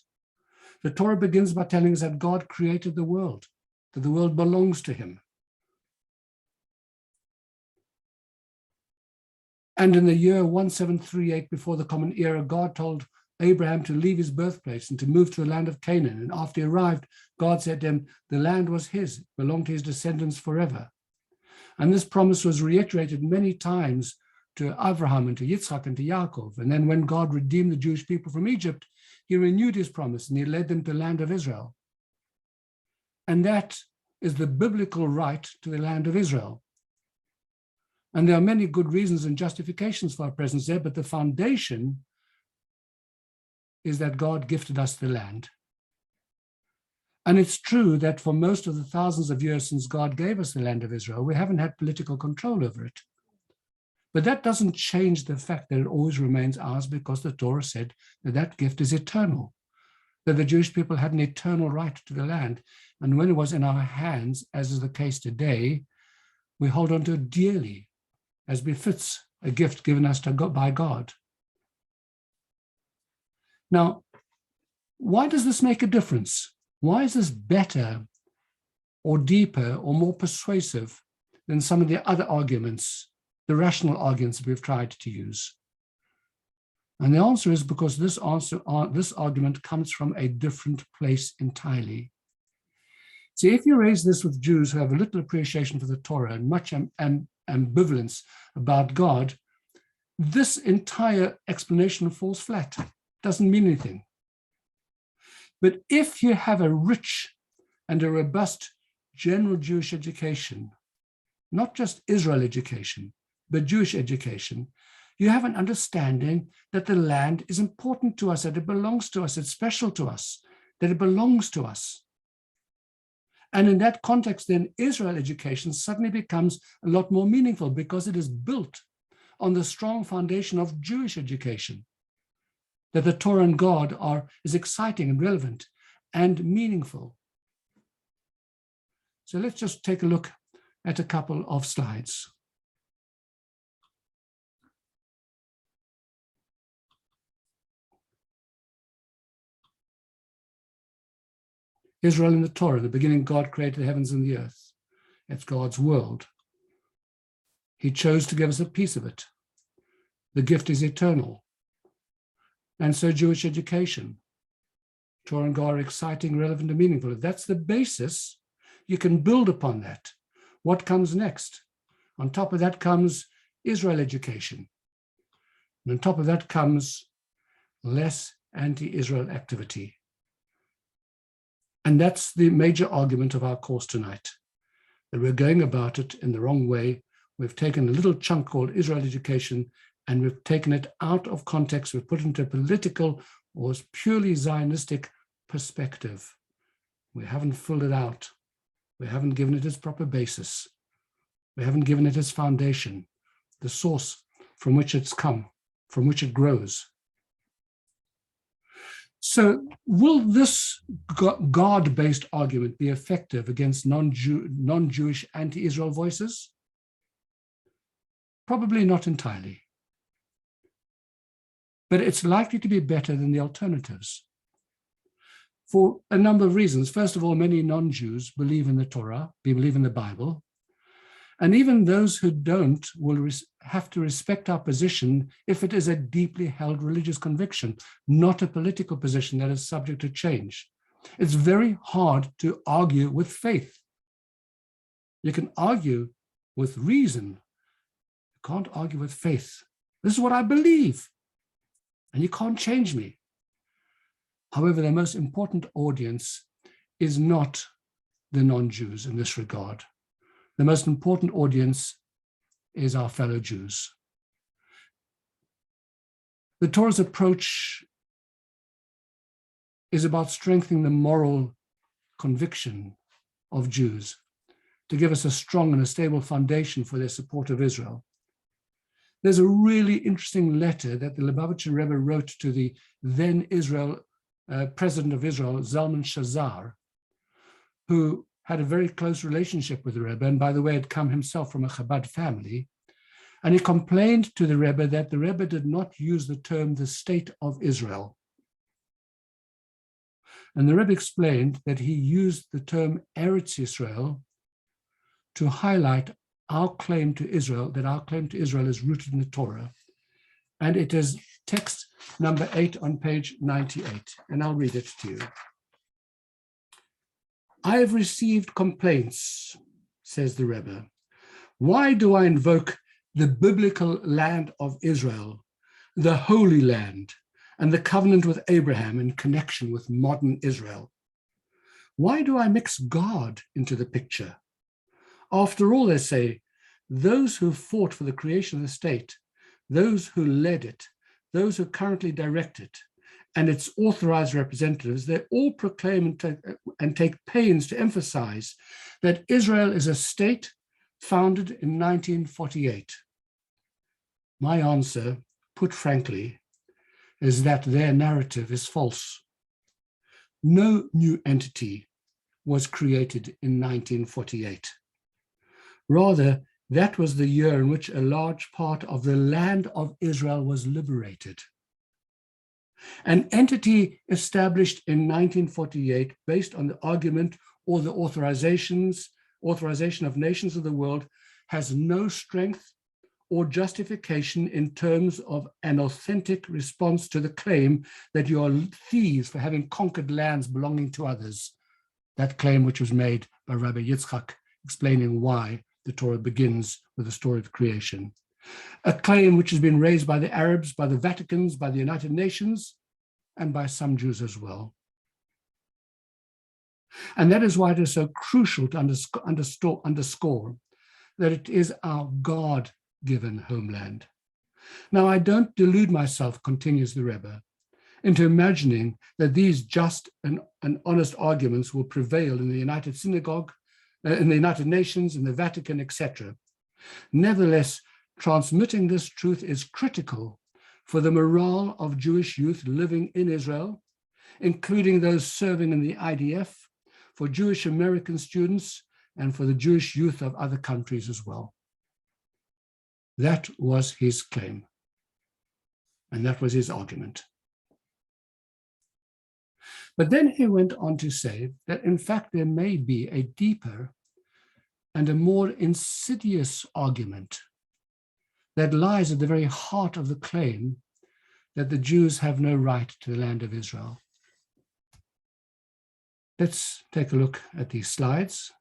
The Torah begins by telling us that God created the world, that the world belongs to him. And in the year 1738, before the Common Era, God told Abraham to leave his birthplace and to move to the land of Canaan. And after he arrived, God said to him, the land was his, belonged to his descendants forever. And this promise was reiterated many times to Abraham and to Yitzchak and to Yaakov. And then when God redeemed the Jewish people from Egypt, he renewed his promise and he led them to the land of Israel. And that is the biblical right to the land of Israel. And there are many good reasons and justifications for our presence there, but the foundation is that God gifted us the land. And it's true that for most of the thousands of years since God gave us the land of Israel, we haven't had political control over it. But that doesn't change the fact that it always remains ours, because the Torah said that that gift is eternal, that the Jewish people had an eternal right to the land. And when it was in our hands, as is the case today, we hold on to it dearly, as befits a gift given us by God. Now, why does this make a difference? Why is this better or deeper or more persuasive than some of the other arguments, the rational arguments that we've tried to use? And the answer is because this argument comes from a different place entirely. See, if you raise this with Jews who have a little appreciation for the Torah and much ambivalence about God, this entire explanation falls flat, doesn't mean anything. But if you have a rich and a robust general Jewish education, not just Israel education, but Jewish education, you have an understanding that the land is important to us, that it belongs to us, it's special to us, that it belongs to us. And in that context, then Israel education suddenly becomes a lot more meaningful because it is built on the strong foundation of Jewish education, that the Torah and God is exciting and relevant and meaningful. So let's just take a look at a couple of slides. Israel in the Torah, in the beginning, God created the heavens and the earth. It's God's world. He chose to give us a piece of it. The gift is eternal. And so Jewish education. Torah and God are exciting, relevant, and meaningful. If that's the basis, you can build upon that. What comes next? On top of that comes Israel education. And on top of that comes less anti-Israel activity. And that's the major argument of our course tonight, that we're going about it in the wrong way. We've taken a little chunk called Israel education and we've taken it out of context. We've put it into a political or purely Zionistic perspective. We haven't filled it out. We haven't given it its proper basis. We haven't given it its foundation, the source from which it's come, from which it grows. So will this God-based argument be effective against non-Jewish anti-Israel voices? Probably not entirely. But it's likely to be better than the alternatives for a number of reasons. First of all, many non-Jews believe in the Torah, they believe in the Bible. And even those who don't will have to respect our position if it is a deeply held religious conviction, not a political position that is subject to change. It's very hard to argue with faith. You can argue with reason. You can't argue with faith. This is what I believe, and you can't change me. However, the most important audience is not the non-Jews in this regard. The most important audience is our fellow Jews. The Torah's approach is about strengthening the moral conviction of Jews to give us a strong and a stable foundation for their support of Israel. There's a really interesting letter that the Lubavitcher Rebbe wrote to the then president of Israel, Zalman Shazar, who had a very close relationship with the Rebbe, and by the way, had come himself from a Chabad family. And he complained to the Rebbe that the Rebbe did not use the term the state of Israel. And the Rebbe explained that he used the term Eretz Yisrael to highlight our claim to Israel, that our claim to Israel is rooted in the Torah. And it is text number 8 on page 98, and I'll read it to you. I have received complaints, says the Rebbe. Why do I invoke the biblical land of Israel, the Holy Land, and the covenant with Abraham in connection with modern Israel? Why do I mix God into the picture? After all, they say, those who fought for the creation of the state, those who led it, those who currently direct it, and its authorized representatives, they all proclaim and take pains to emphasize that Israel is a state founded in 1948. My answer, put frankly, is that their narrative is false. No new entity was created in 1948. Rather, that was the year in which a large part of the land of Israel was liberated. An entity established in 1948 based on the argument or the authorization of nations of the world has no strength or justification in terms of an authentic response to the claim that you are thieves for having conquered lands belonging to others. That claim which was made by Rabbi Yitzchak, explaining why the Torah begins with the story of creation. A claim which has been raised by the Arabs, by the Vaticans, by the United Nations, and by some Jews as well. And that is why it is so crucial to underscore that it is our God-given homeland. Now, I don't delude myself, continues the Rebbe, into imagining that these just and honest arguments will prevail in the United Synagogue, in the United Nations, in the Vatican, etc. Nevertheless, transmitting this truth is critical for the morale of Jewish youth living in Israel, including those serving in the IDF, for Jewish American students, and for the Jewish youth of other countries as well. That was his claim, and that was his argument. But then he went on to say that, in fact, there may be a deeper and a more insidious argument that lies at the very heart of the claim that the Jews have no right to the land of Israel. Let's take a look at these slides.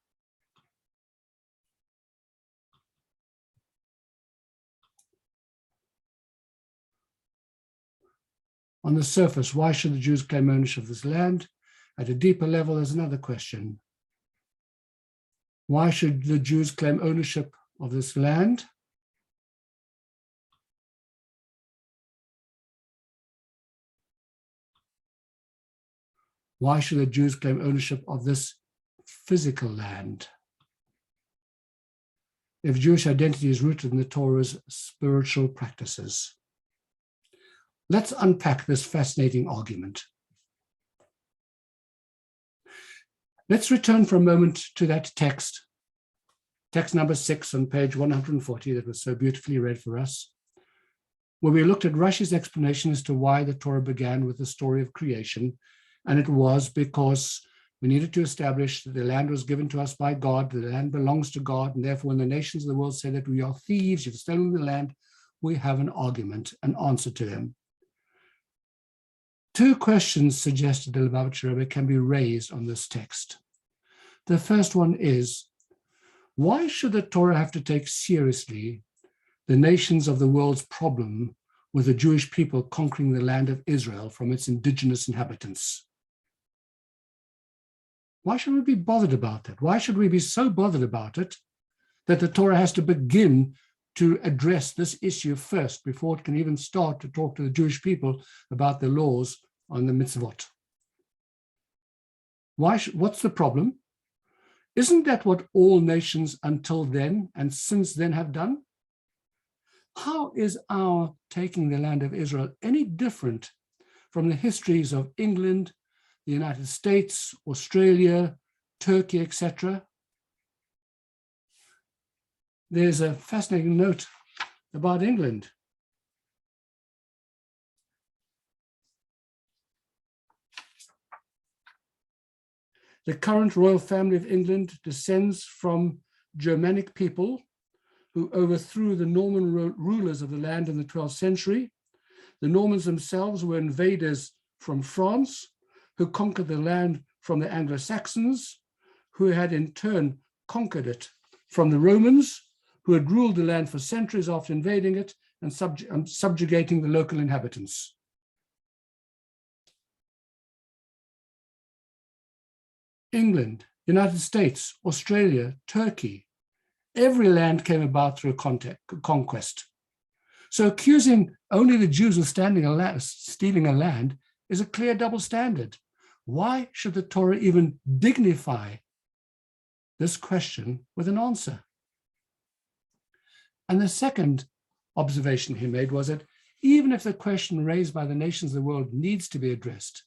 On the surface, why should the Jews claim ownership of this land? At a deeper level, there's another question. Why should the Jews claim ownership of this land? Why should the Jews claim ownership of this physical land? If Jewish identity is rooted in the Torah's spiritual practices. Let's unpack this fascinating argument. Let's return for a moment to that text number 6 on page 140 that was so beautifully read for us, where we looked at Rashi's explanation as to why the Torah began with the story of creation. And it was because we needed to establish that the land was given to us by God, the land belongs to God, and therefore when the nations of the world say that we are thieves, you've stolen the land, we have an argument, an answer to them. Two questions suggested the Lubavitcher Rebbe can be raised on this text. The first one is, why should the Torah have to take seriously the nations of the world's problem with the Jewish people conquering the land of Israel from its indigenous inhabitants? Why should we be bothered about that? Why should we be so bothered about it that the Torah has to begin to address this issue first before it can even start to talk to the Jewish people about the laws on the mitzvot? What's the problem? Isn't that what all nations until then and since then have done? How is our taking the land of Israel any different from the histories of England, the United States, Australia, Turkey, etc.? There's a fascinating note about England. The current royal family of England descends from Germanic people who overthrew the Norman rulers of the land in the 12th century. The Normans themselves were invaders from France, who conquered the land from the Anglo-Saxons, who had in turn conquered it from the Romans, who had ruled the land for centuries after invading it and subjugating the local inhabitants. England, United States, Australia, Turkey, every land came about through conquest. So accusing only the Jews of stealing a land is a clear double standard. Why should the Torah even dignify this question with an answer? And the second observation he made was that even if the question raised by the nations of the world needs to be addressed,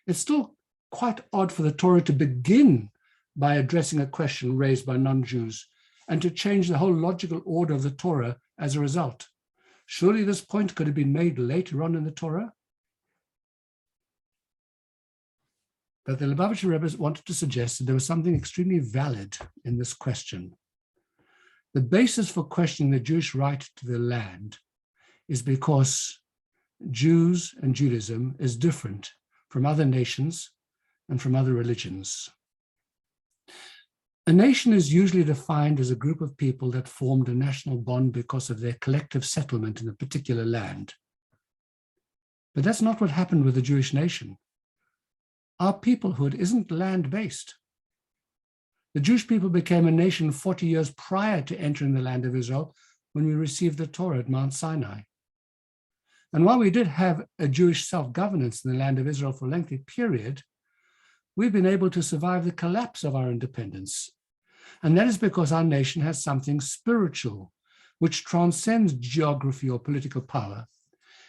it's still quite odd for the Torah to begin by addressing a question raised by non-Jews and to change the whole logical order of the Torah as a result. Surely this point could have been made later on in the Torah. But the Lubavitcher Rebbe wanted to suggest that there was something extremely valid in this question. The basis for questioning the Jewish right to the land is because Jews and Judaism is different from other nations and from other religions. A nation is usually defined as a group of people that formed a national bond because of their collective settlement in a particular land. But that's not what happened with the Jewish nation. Our peoplehood isn't land-based. The Jewish people became a nation 40 years prior to entering the land of Israel when we received the Torah at Mount Sinai. And while we did have a Jewish self-governance in the land of Israel for a lengthy period, we've been able to survive the collapse of our independence. And that is because our nation has something spiritual, which transcends geography or political power.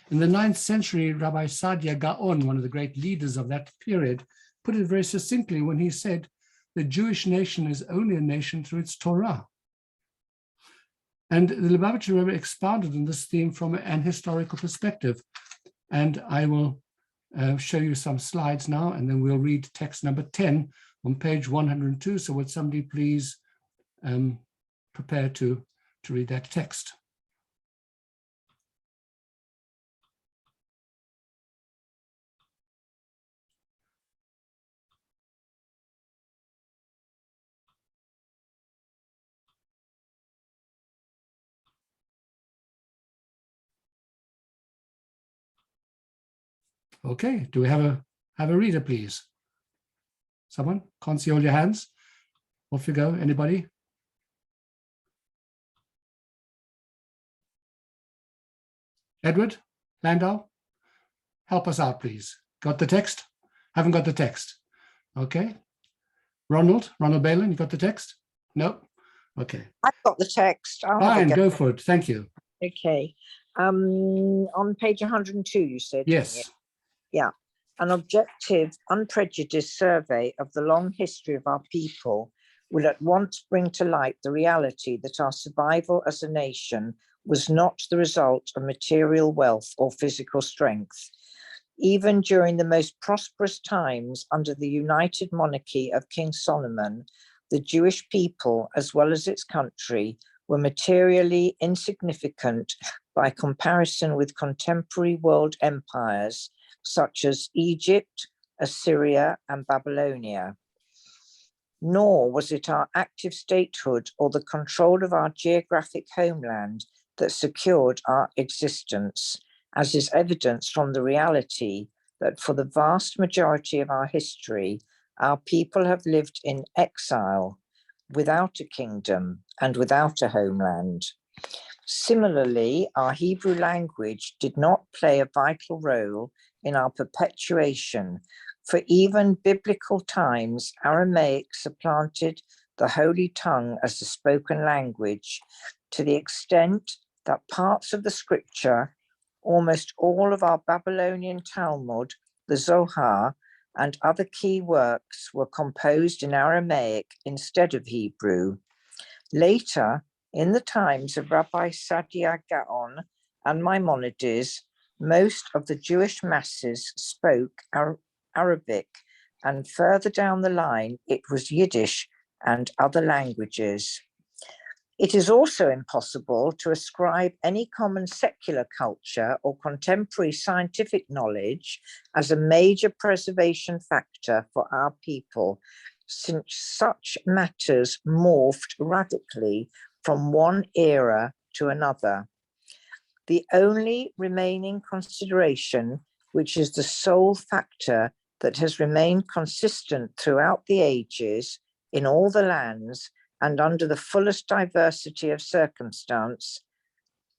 In the 9th century, Rabbi Sadia Gaon, one of the great leaders of that period, put it very succinctly when he said, the Jewish nation is only a nation through its Torah. And the Lubavitcher Rebbe expounded on this theme from an historical perspective. And I will show you some slides now, and then we'll read text number 10 on page 102. So would somebody please prepare to read that text? Okay, do we have a reader, please? Someone? Can't see all your hands. Off you go. Anybody? Edward Landau, help us out, please. Got the text? Haven't got the text. Okay. Ronald Balin, you got the text? No? Okay. I've got the text. Fine, go for it. Thank you. Okay. On page 102, you said? Yes. Yeah. An objective, unprejudiced survey of the long history of our people will at once bring to light the reality that our survival as a nation was not the result of material wealth or physical strength. Even during the most prosperous times under the united monarchy of King Solomon, the Jewish people, as well as its country, were materially insignificant by comparison with contemporary world empires such as Egypt, Assyria, and Babylonia. Nor was it our active statehood or the control of our geographic homeland that secured our existence, as is evidenced from the reality that for the vast majority of our history, our people have lived in exile, without a kingdom and without a homeland. Similarly, our Hebrew language did not play a vital role in our perpetuation. For even biblical times, Aramaic supplanted the Holy Tongue as the spoken language, to the extent that parts of the scripture, almost all of our Babylonian Talmud, the Zohar, and other key works were composed in Aramaic instead of Hebrew. Later, in the times of Rabbi Saadia Gaon and Maimonides, most of the Jewish masses spoke Arabic, and further down the line, it was Yiddish and other languages. It is also impossible to ascribe any common secular culture or contemporary scientific knowledge as a major preservation factor for our people, since such matters morphed radically from one era to another. The only remaining consideration, which is the sole factor that has remained consistent throughout the ages in all the lands and under the fullest diversity of circumstance,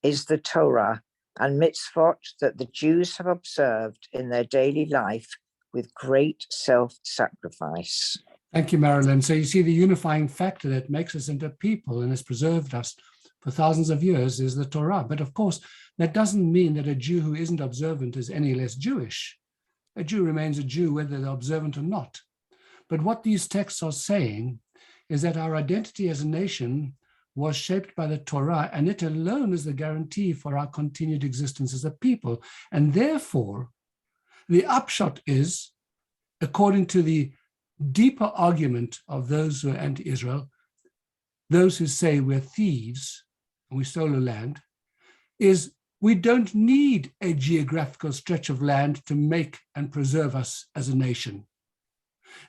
is the Torah and mitzvot that the Jews have observed in their daily life with great self-sacrifice. Thank you, Marilyn. So you see, the unifying factor that makes us into people and has preserved us for thousands of years is the Torah. But of course, that doesn't mean that a Jew who isn't observant is any less Jewish. A Jew remains a Jew whether they're observant or not. But what these texts are saying is that our identity as a nation was shaped by the Torah, and it alone is the guarantee for our continued existence as a people. And therefore, the upshot is, according to the deeper argument of those who are anti-Israel, those who say we're thieves and we stole a land, is we don't need a geographical stretch of land to make and preserve us as a nation.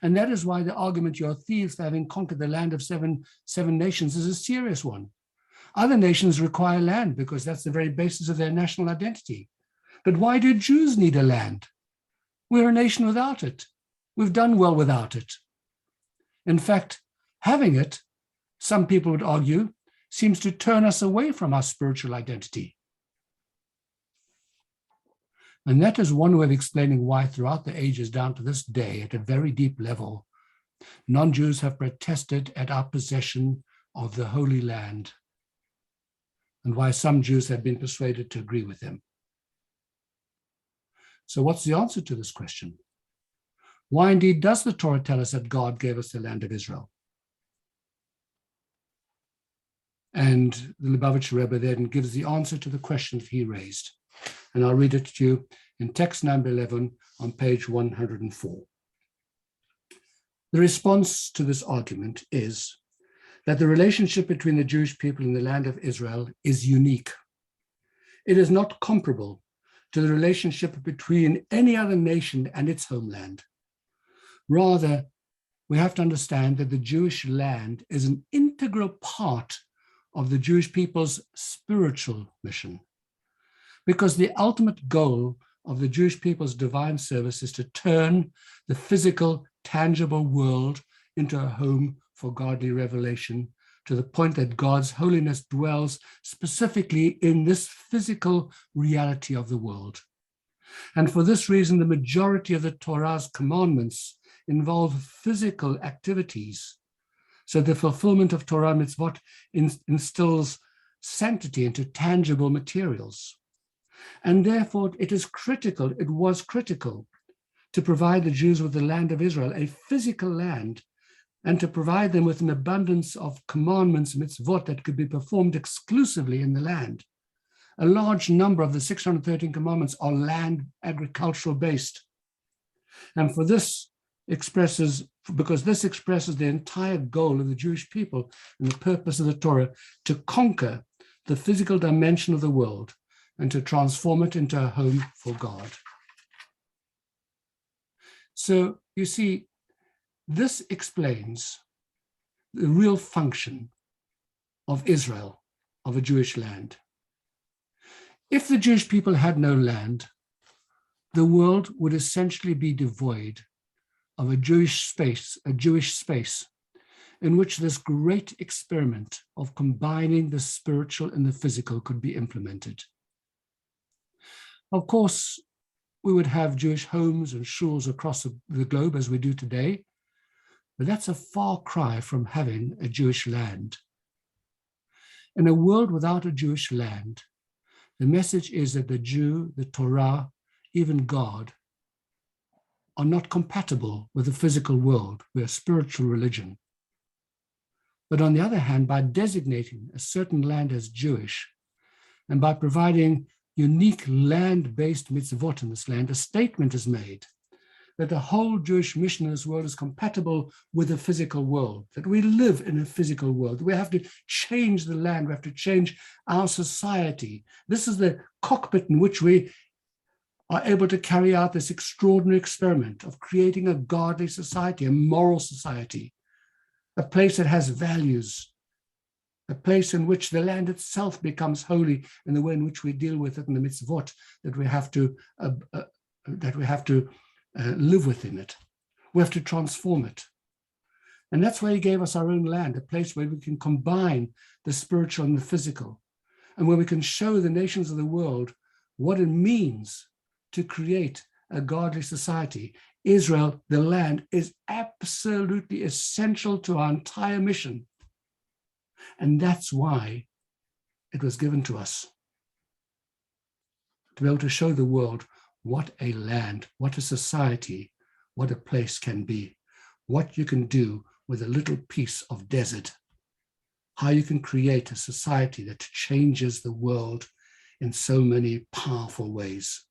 And that is why the argument you're thieves for having conquered the land of seven nations is a serious one. Other nations require land because that's the very basis of their national identity. But why do Jews need a land? We're a nation without it. We've done well without it. In fact, having it, some people would argue, seems to turn us away from our spiritual identity. And that is one way of explaining why throughout the ages down to this day, at a very deep level, non-Jews have protested at our possession of the Holy Land, and why some Jews have been persuaded to agree with them. So what's the answer to this question? Why indeed does the Torah tell us that God gave us the land of Israel? And the Lubavitcher Rebbe then gives the answer to the question that he raised. And I'll read it to you in text number 11 on page 104. The response to this argument is that the relationship between the Jewish people and the land of Israel is unique. It is not comparable to the relationship between any other nation and its homeland. Rather, we have to understand that the Jewish land is an integral part of the Jewish people's spiritual mission, because the ultimate goal of the Jewish people's divine service is to turn the physical, tangible world into a home for godly revelation, to the point that God's holiness dwells specifically in this physical reality of the world. And for this reason, the majority of the Torah's commandments involve physical activities. So the fulfillment of Torah mitzvot instills sanctity into tangible materials. And therefore, it was critical to provide the Jews with the land of Israel, a physical land, and to provide them with an abundance of commandments, mitzvot, that could be performed exclusively in the land. A large number of the 613 commandments are land agricultural based. And because this expresses the entire goal of the Jewish people and the purpose of the Torah, to conquer the physical dimension of the world and to transform it into a home for God. So you see, this explains the real function of Israel, of a Jewish land. If the Jewish people had no land, the world would essentially be devoid of a Jewish space in which this great experiment of combining the spiritual and the physical could be implemented. Of course, we would have Jewish homes and shuls across the globe as we do today, but that's a far cry from having a Jewish land. In a world without a Jewish land, the message is that the Jew, the Torah, even God, are not compatible with the physical world. We're a spiritual religion. But on the other hand, by designating a certain land as Jewish, and by providing unique land-based mitzvot in this land, a statement is made that the whole Jewish mission in this world is compatible with the physical world, that we live in a physical world. We have to change the land, we have to change our society. This is the cockpit in which we are able to carry out this extraordinary experiment of creating a godly society, a moral society, a place that has values, a place in which the land itself becomes holy in the way in which we deal with it in the mitzvot that we have to live within it. We have to transform it. And that's why he gave us our own land, a place where we can combine the spiritual and the physical, and where we can show the nations of the world what it means to create a godly society. Israel, the land, is absolutely essential to our entire mission. And that's why it was given to us, to be able to show the world what a land, what a society, what a place can be, what you can do with a little piece of desert, how you can create a society that changes the world in so many powerful ways.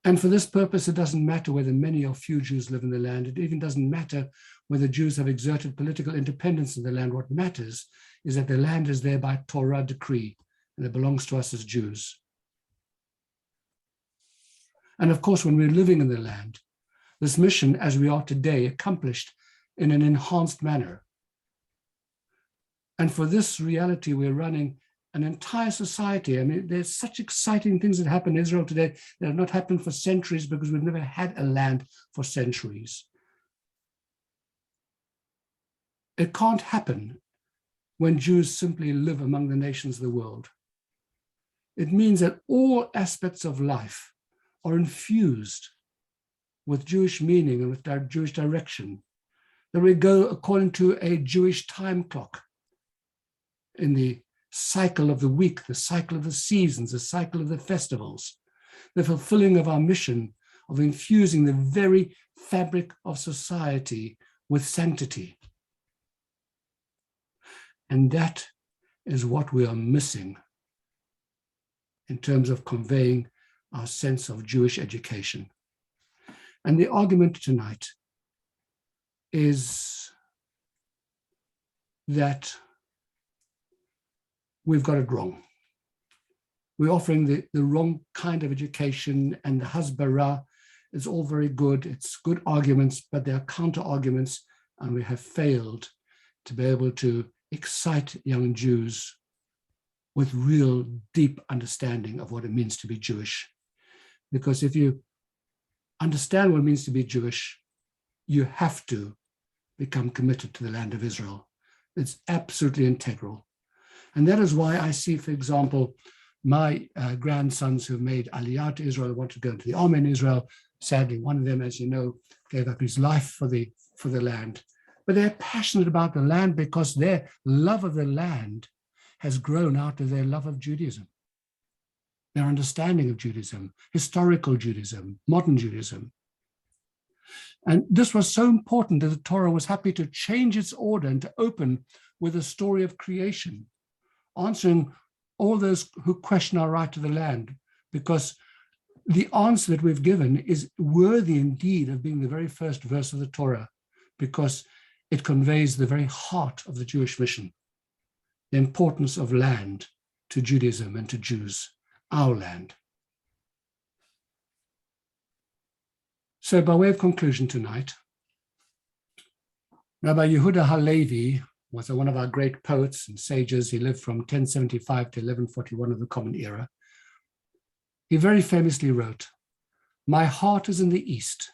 And for this purpose, it doesn't matter whether many or few Jews live in the land. It even doesn't matter whether Jews have exerted political independence in the land. What matters is that the land is there by Torah decree, and it belongs to us as Jews. And of course, when we're living in the land, this mission, as we are today, accomplished in an enhanced manner. And for this reality, we're running an entire society. I mean, there's such exciting things that happen in Israel today that have not happened for centuries because we've never had a land for centuries. It can't happen when Jews simply live among the nations of the world. It means that all aspects of life are infused with Jewish meaning and with Jewish direction, that we go according to a Jewish time clock in the cycle of the week, the cycle of the seasons, the cycle of the festivals, the fulfilling of our mission of infusing the very fabric of society with sanctity. And that is what we are missing in terms of conveying our sense of Jewish education. And the argument tonight is that we've got it wrong. We're offering the wrong kind of education, and the hasbara is all very good. It's good arguments, but there are counter arguments, and we have failed to be able to excite young Jews with real deep understanding of what it means to be Jewish. Because if you understand what it means to be Jewish, you have to become committed to the land of Israel. It's absolutely integral. And that is why I see, for example, my grandsons who've made Aliyah to Israel, want to go into the army in Israel. Sadly, one of them, as you know, gave up his life for the land. But they're passionate about the land because their love of the land has grown out of their love of Judaism, their understanding of Judaism, historical Judaism, modern Judaism. And this was so important that the Torah was happy to change its order and to open with a story of creation, answering all those who question our right to the land, because the answer that we've given is worthy indeed of being the very first verse of the Torah, because it conveys the very heart of the Jewish mission, the importance of land to Judaism and to Jews, our land. So by way of conclusion tonight, Rabbi Yehuda Levy was one of our great poets and sages. He lived from 1075 to 1141 of the Common Era. He very famously wrote, "My heart is in the east,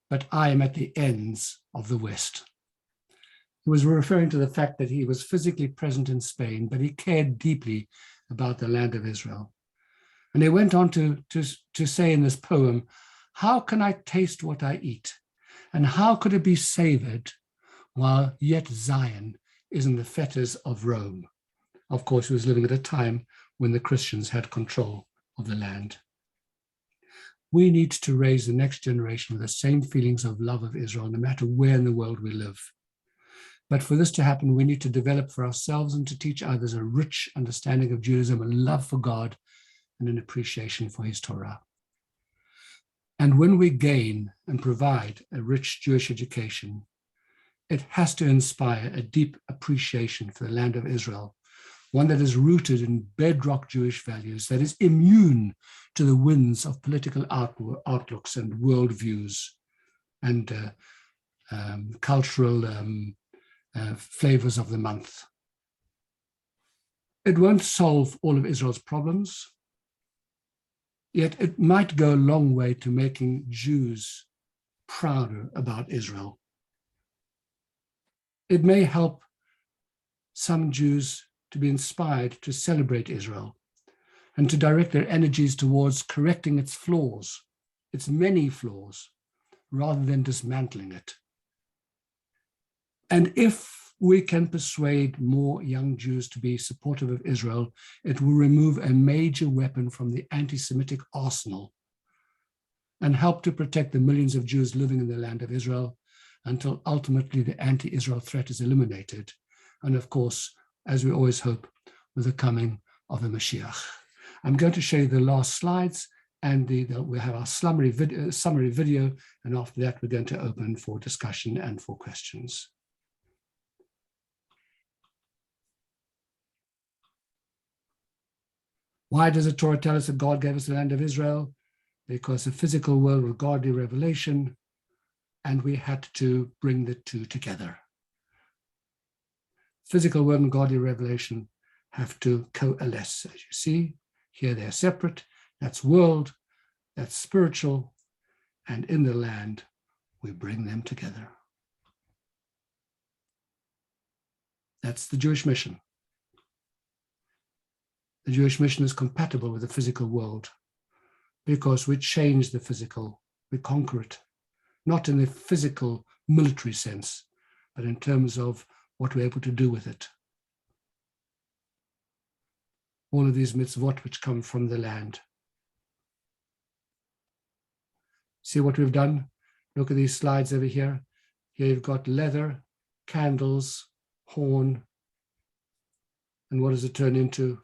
but I am at the ends of the west." He was referring to the fact that he was physically present in Spain, but he cared deeply about the land of Israel. And he went on to say in this poem, "How can I taste what I eat? And how could it be savored while yet Zion is in the fetters of Rome?" Of course, he was living at a time when the Christians had control of the land. We need to raise the next generation with the same feelings of love of Israel, no matter where in the world we live. But for this to happen, we need to develop for ourselves and to teach others a rich understanding of Judaism, a love for God, and an appreciation for his Torah. And when we gain and provide a rich Jewish education, it has to inspire a deep appreciation for the land of Israel, one that is rooted in bedrock Jewish values, that is immune to the winds of political outlooks and worldviews and cultural flavors of the month. It won't solve all of Israel's problems, yet it might go a long way to making Jews prouder about Israel. It may help some Jews to be inspired to celebrate Israel and to direct their energies towards correcting its flaws, its many flaws, rather than dismantling it. And if we can persuade more young Jews to be supportive of Israel, it will remove a major weapon from the anti-Semitic arsenal and help to protect the millions of Jews living in the land of Israel until ultimately the anti-Israel threat is eliminated. And of course, as we always hope, with the coming of the Mashiach. I'm going to show you the last slides, and we'll have our summary video, and after that, we're going to open for discussion and for questions. Why does the Torah tell us that God gave us the land of Israel? Because the physical world was godly revelation, and we had to bring the two together. Physical world and godly revelation have to coalesce. As you see, here they're separate. That's world, that's spiritual, and in the land, we bring them together. That's the Jewish mission. The Jewish mission is compatible with the physical world because we change the physical, we conquer it, not in the physical military sense, but in terms of what we're able to do with it. All of these mitzvot which come from the land. See what we've done? Look at these slides over here. Here you've got leather, candles, horn, and what does it turn into?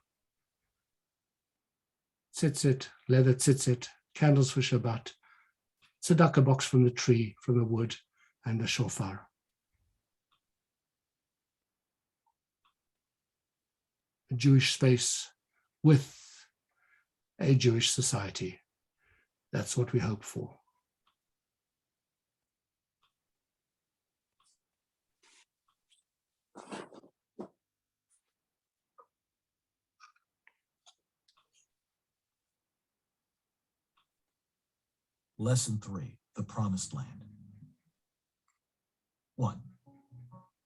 Tzitzit, leather tzitzit, candles for Shabbat, tzedakah box from the tree, from the wood, and the shofar. A Jewish space with a Jewish society. That's what we hope for. Lesson 3, the Promised Land. 1.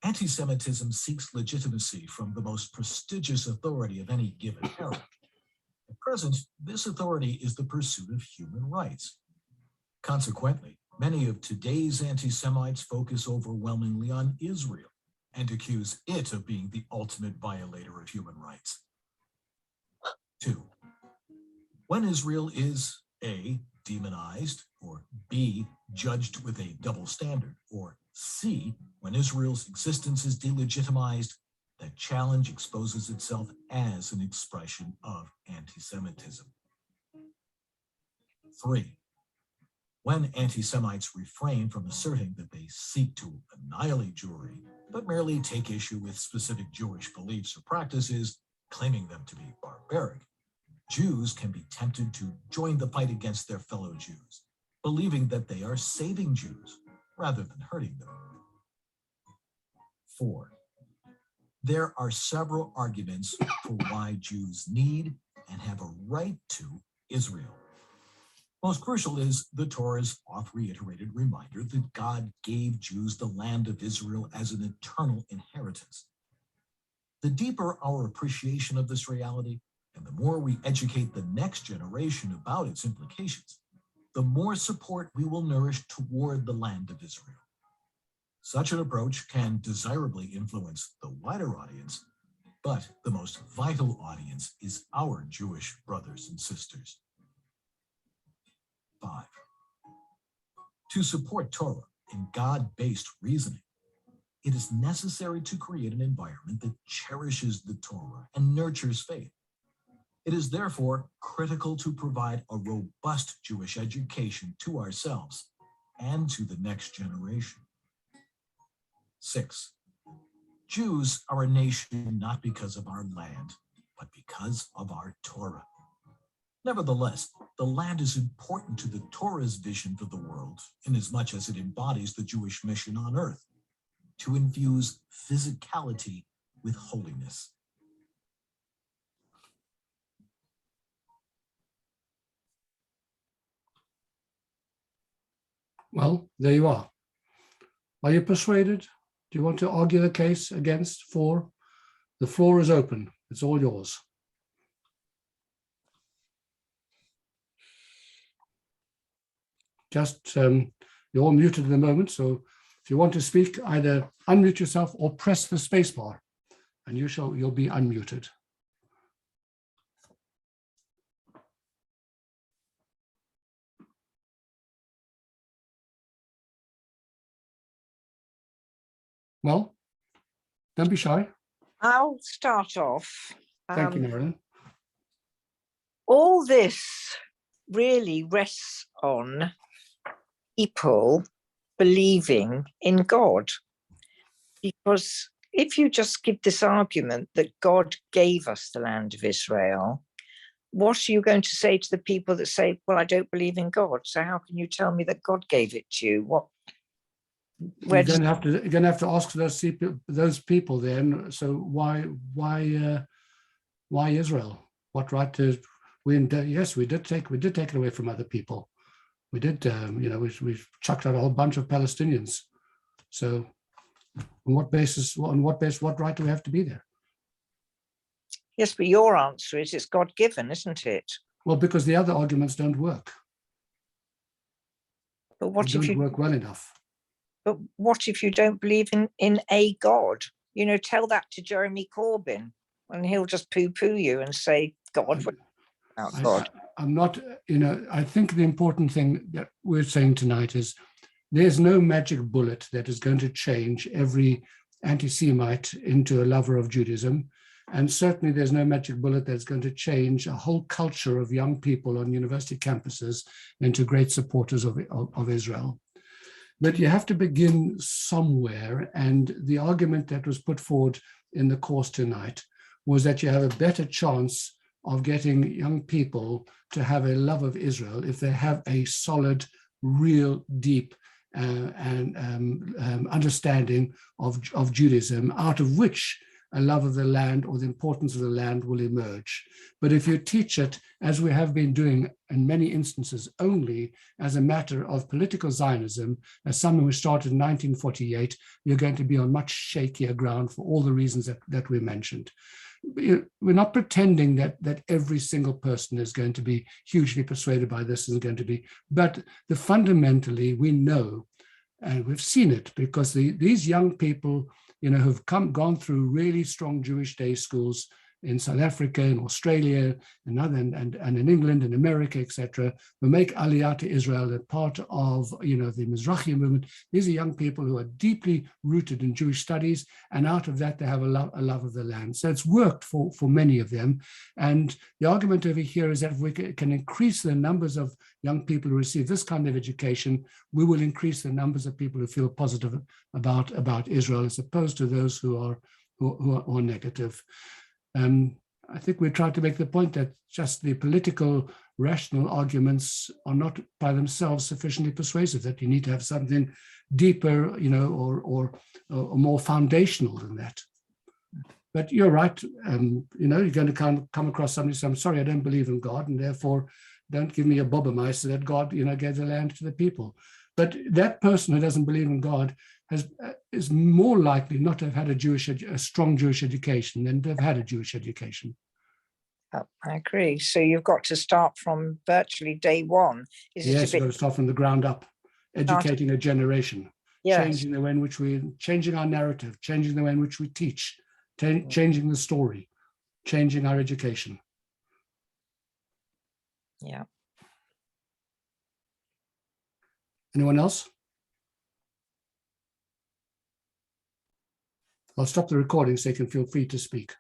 Anti-Semitism seeks legitimacy from the most prestigious authority of any given era. At present, this authority is the pursuit of human rights. Consequently, many of today's anti-Semites focus overwhelmingly on Israel and accuse it of being the ultimate violator of human rights. 2. When Israel is A, demonized, or B, judged with a double standard, or C, when Israel's existence is delegitimized, that challenge exposes itself as an expression of anti-Semitism. 3. When anti-Semites refrain from asserting that they seek to annihilate Jewry, but merely take issue with specific Jewish beliefs or practices, claiming them to be barbaric, Jews can be tempted to join the fight against their fellow Jews, believing that they are saving Jews rather than hurting them. 4. There are several arguments for why Jews need and have a right to Israel. Most crucial is the Torah's oft-reiterated reminder that God gave Jews the land of Israel as an eternal inheritance. The deeper our appreciation of this reality, and the more we educate the next generation about its implications, the more support we will nourish toward the land of Israel. Such an approach can desirably influence the wider audience, but the most vital audience is our Jewish brothers and sisters. 5. To support Torah in God-based reasoning, it is necessary to create an environment that cherishes the Torah and nurtures faith. It is therefore critical to provide a robust Jewish education to ourselves and to the next generation. 6. Jews are a nation not because of our land, but because of our Torah. Nevertheless, the land is important to the Torah's vision for the world, inasmuch as it embodies the Jewish mission on earth, to infuse physicality with holiness. Well, there you are. Are you persuaded? Do you want to argue the case against, for? The floor is open. It's all yours. Just, you're all muted at the moment, so if you want to speak, either unmute yourself or press the space bar, and you'll be unmuted. Well, don't be shy. I'll start off. Thank you, Marilyn. All this really rests on people believing in God. Because if you just give this argument that God gave us the land of Israel, what are you going to say to the people that say, well, I don't believe in God, so how can you tell me that God gave it to you? You're going to have to ask those people then. So why Israel? What right to? Yes, we did take it away from other people. We did. We chucked out a whole bunch of Palestinians. So on what basis? What right do we have to be there? Yes, but your answer is it's God-given, isn't it? Well, because the other arguments don't work. But what they if don't work well enough? But what if you don't believe in a God? Tell that to Jeremy Corbyn, and he'll just poo-poo you and say, God, God. I'm not, I think the important thing that we're saying tonight is there's no magic bullet that is going to change every anti-Semite into a lover of Judaism. And certainly there's no magic bullet that's going to change a whole culture of young people on university campuses into great supporters of Israel. But you have to begin somewhere, and the argument that was put forward in the course tonight was that you have a better chance of getting young people to have a love of Israel if they have a solid, real, deep understanding of Judaism, out of which a love of the land or the importance of the land will emerge. But if you teach it, as we have been doing in many instances, only as a matter of political Zionism, as something we started in 1948, you're going to be on much shakier ground for all the reasons that we mentioned. We're not pretending that every single person is going to be hugely persuaded by this, is going to be, but fundamentally we know, and we've seen it, because these young people, who've gone through really strong Jewish day schools in South Africa, in Australia, and in England, in America, etc., who make Aliyah to Israel a part of, the Mizrahi movement. These are young people who are deeply rooted in Jewish studies, and out of that they have a love of the land. So it's worked for many of them. And the argument over here is that if we can increase the numbers of young people who receive this kind of education, we will increase the numbers of people who feel positive about Israel, as opposed to those who are negative. I think we tried to make the point that just the political rational arguments are not by themselves sufficiently persuasive, that you need to have something deeper, or more foundational than that. But you're right, you're going to come across somebody saying, I'm sorry, I don't believe in God, and therefore don't give me a bobbermeister that God, gave the land to the people. But that person who doesn't believe in God is more likely not to have had a strong Jewish education than to have had a Jewish education. Oh, I agree. So you've got to start from virtually day one. Yes, you've got to start from the ground up, educating a generation, changing the way in which changing our narrative, changing the way in which we teach, changing the story, changing our education. Yeah. Anyone else? I'll stop the recording so you can feel free to speak.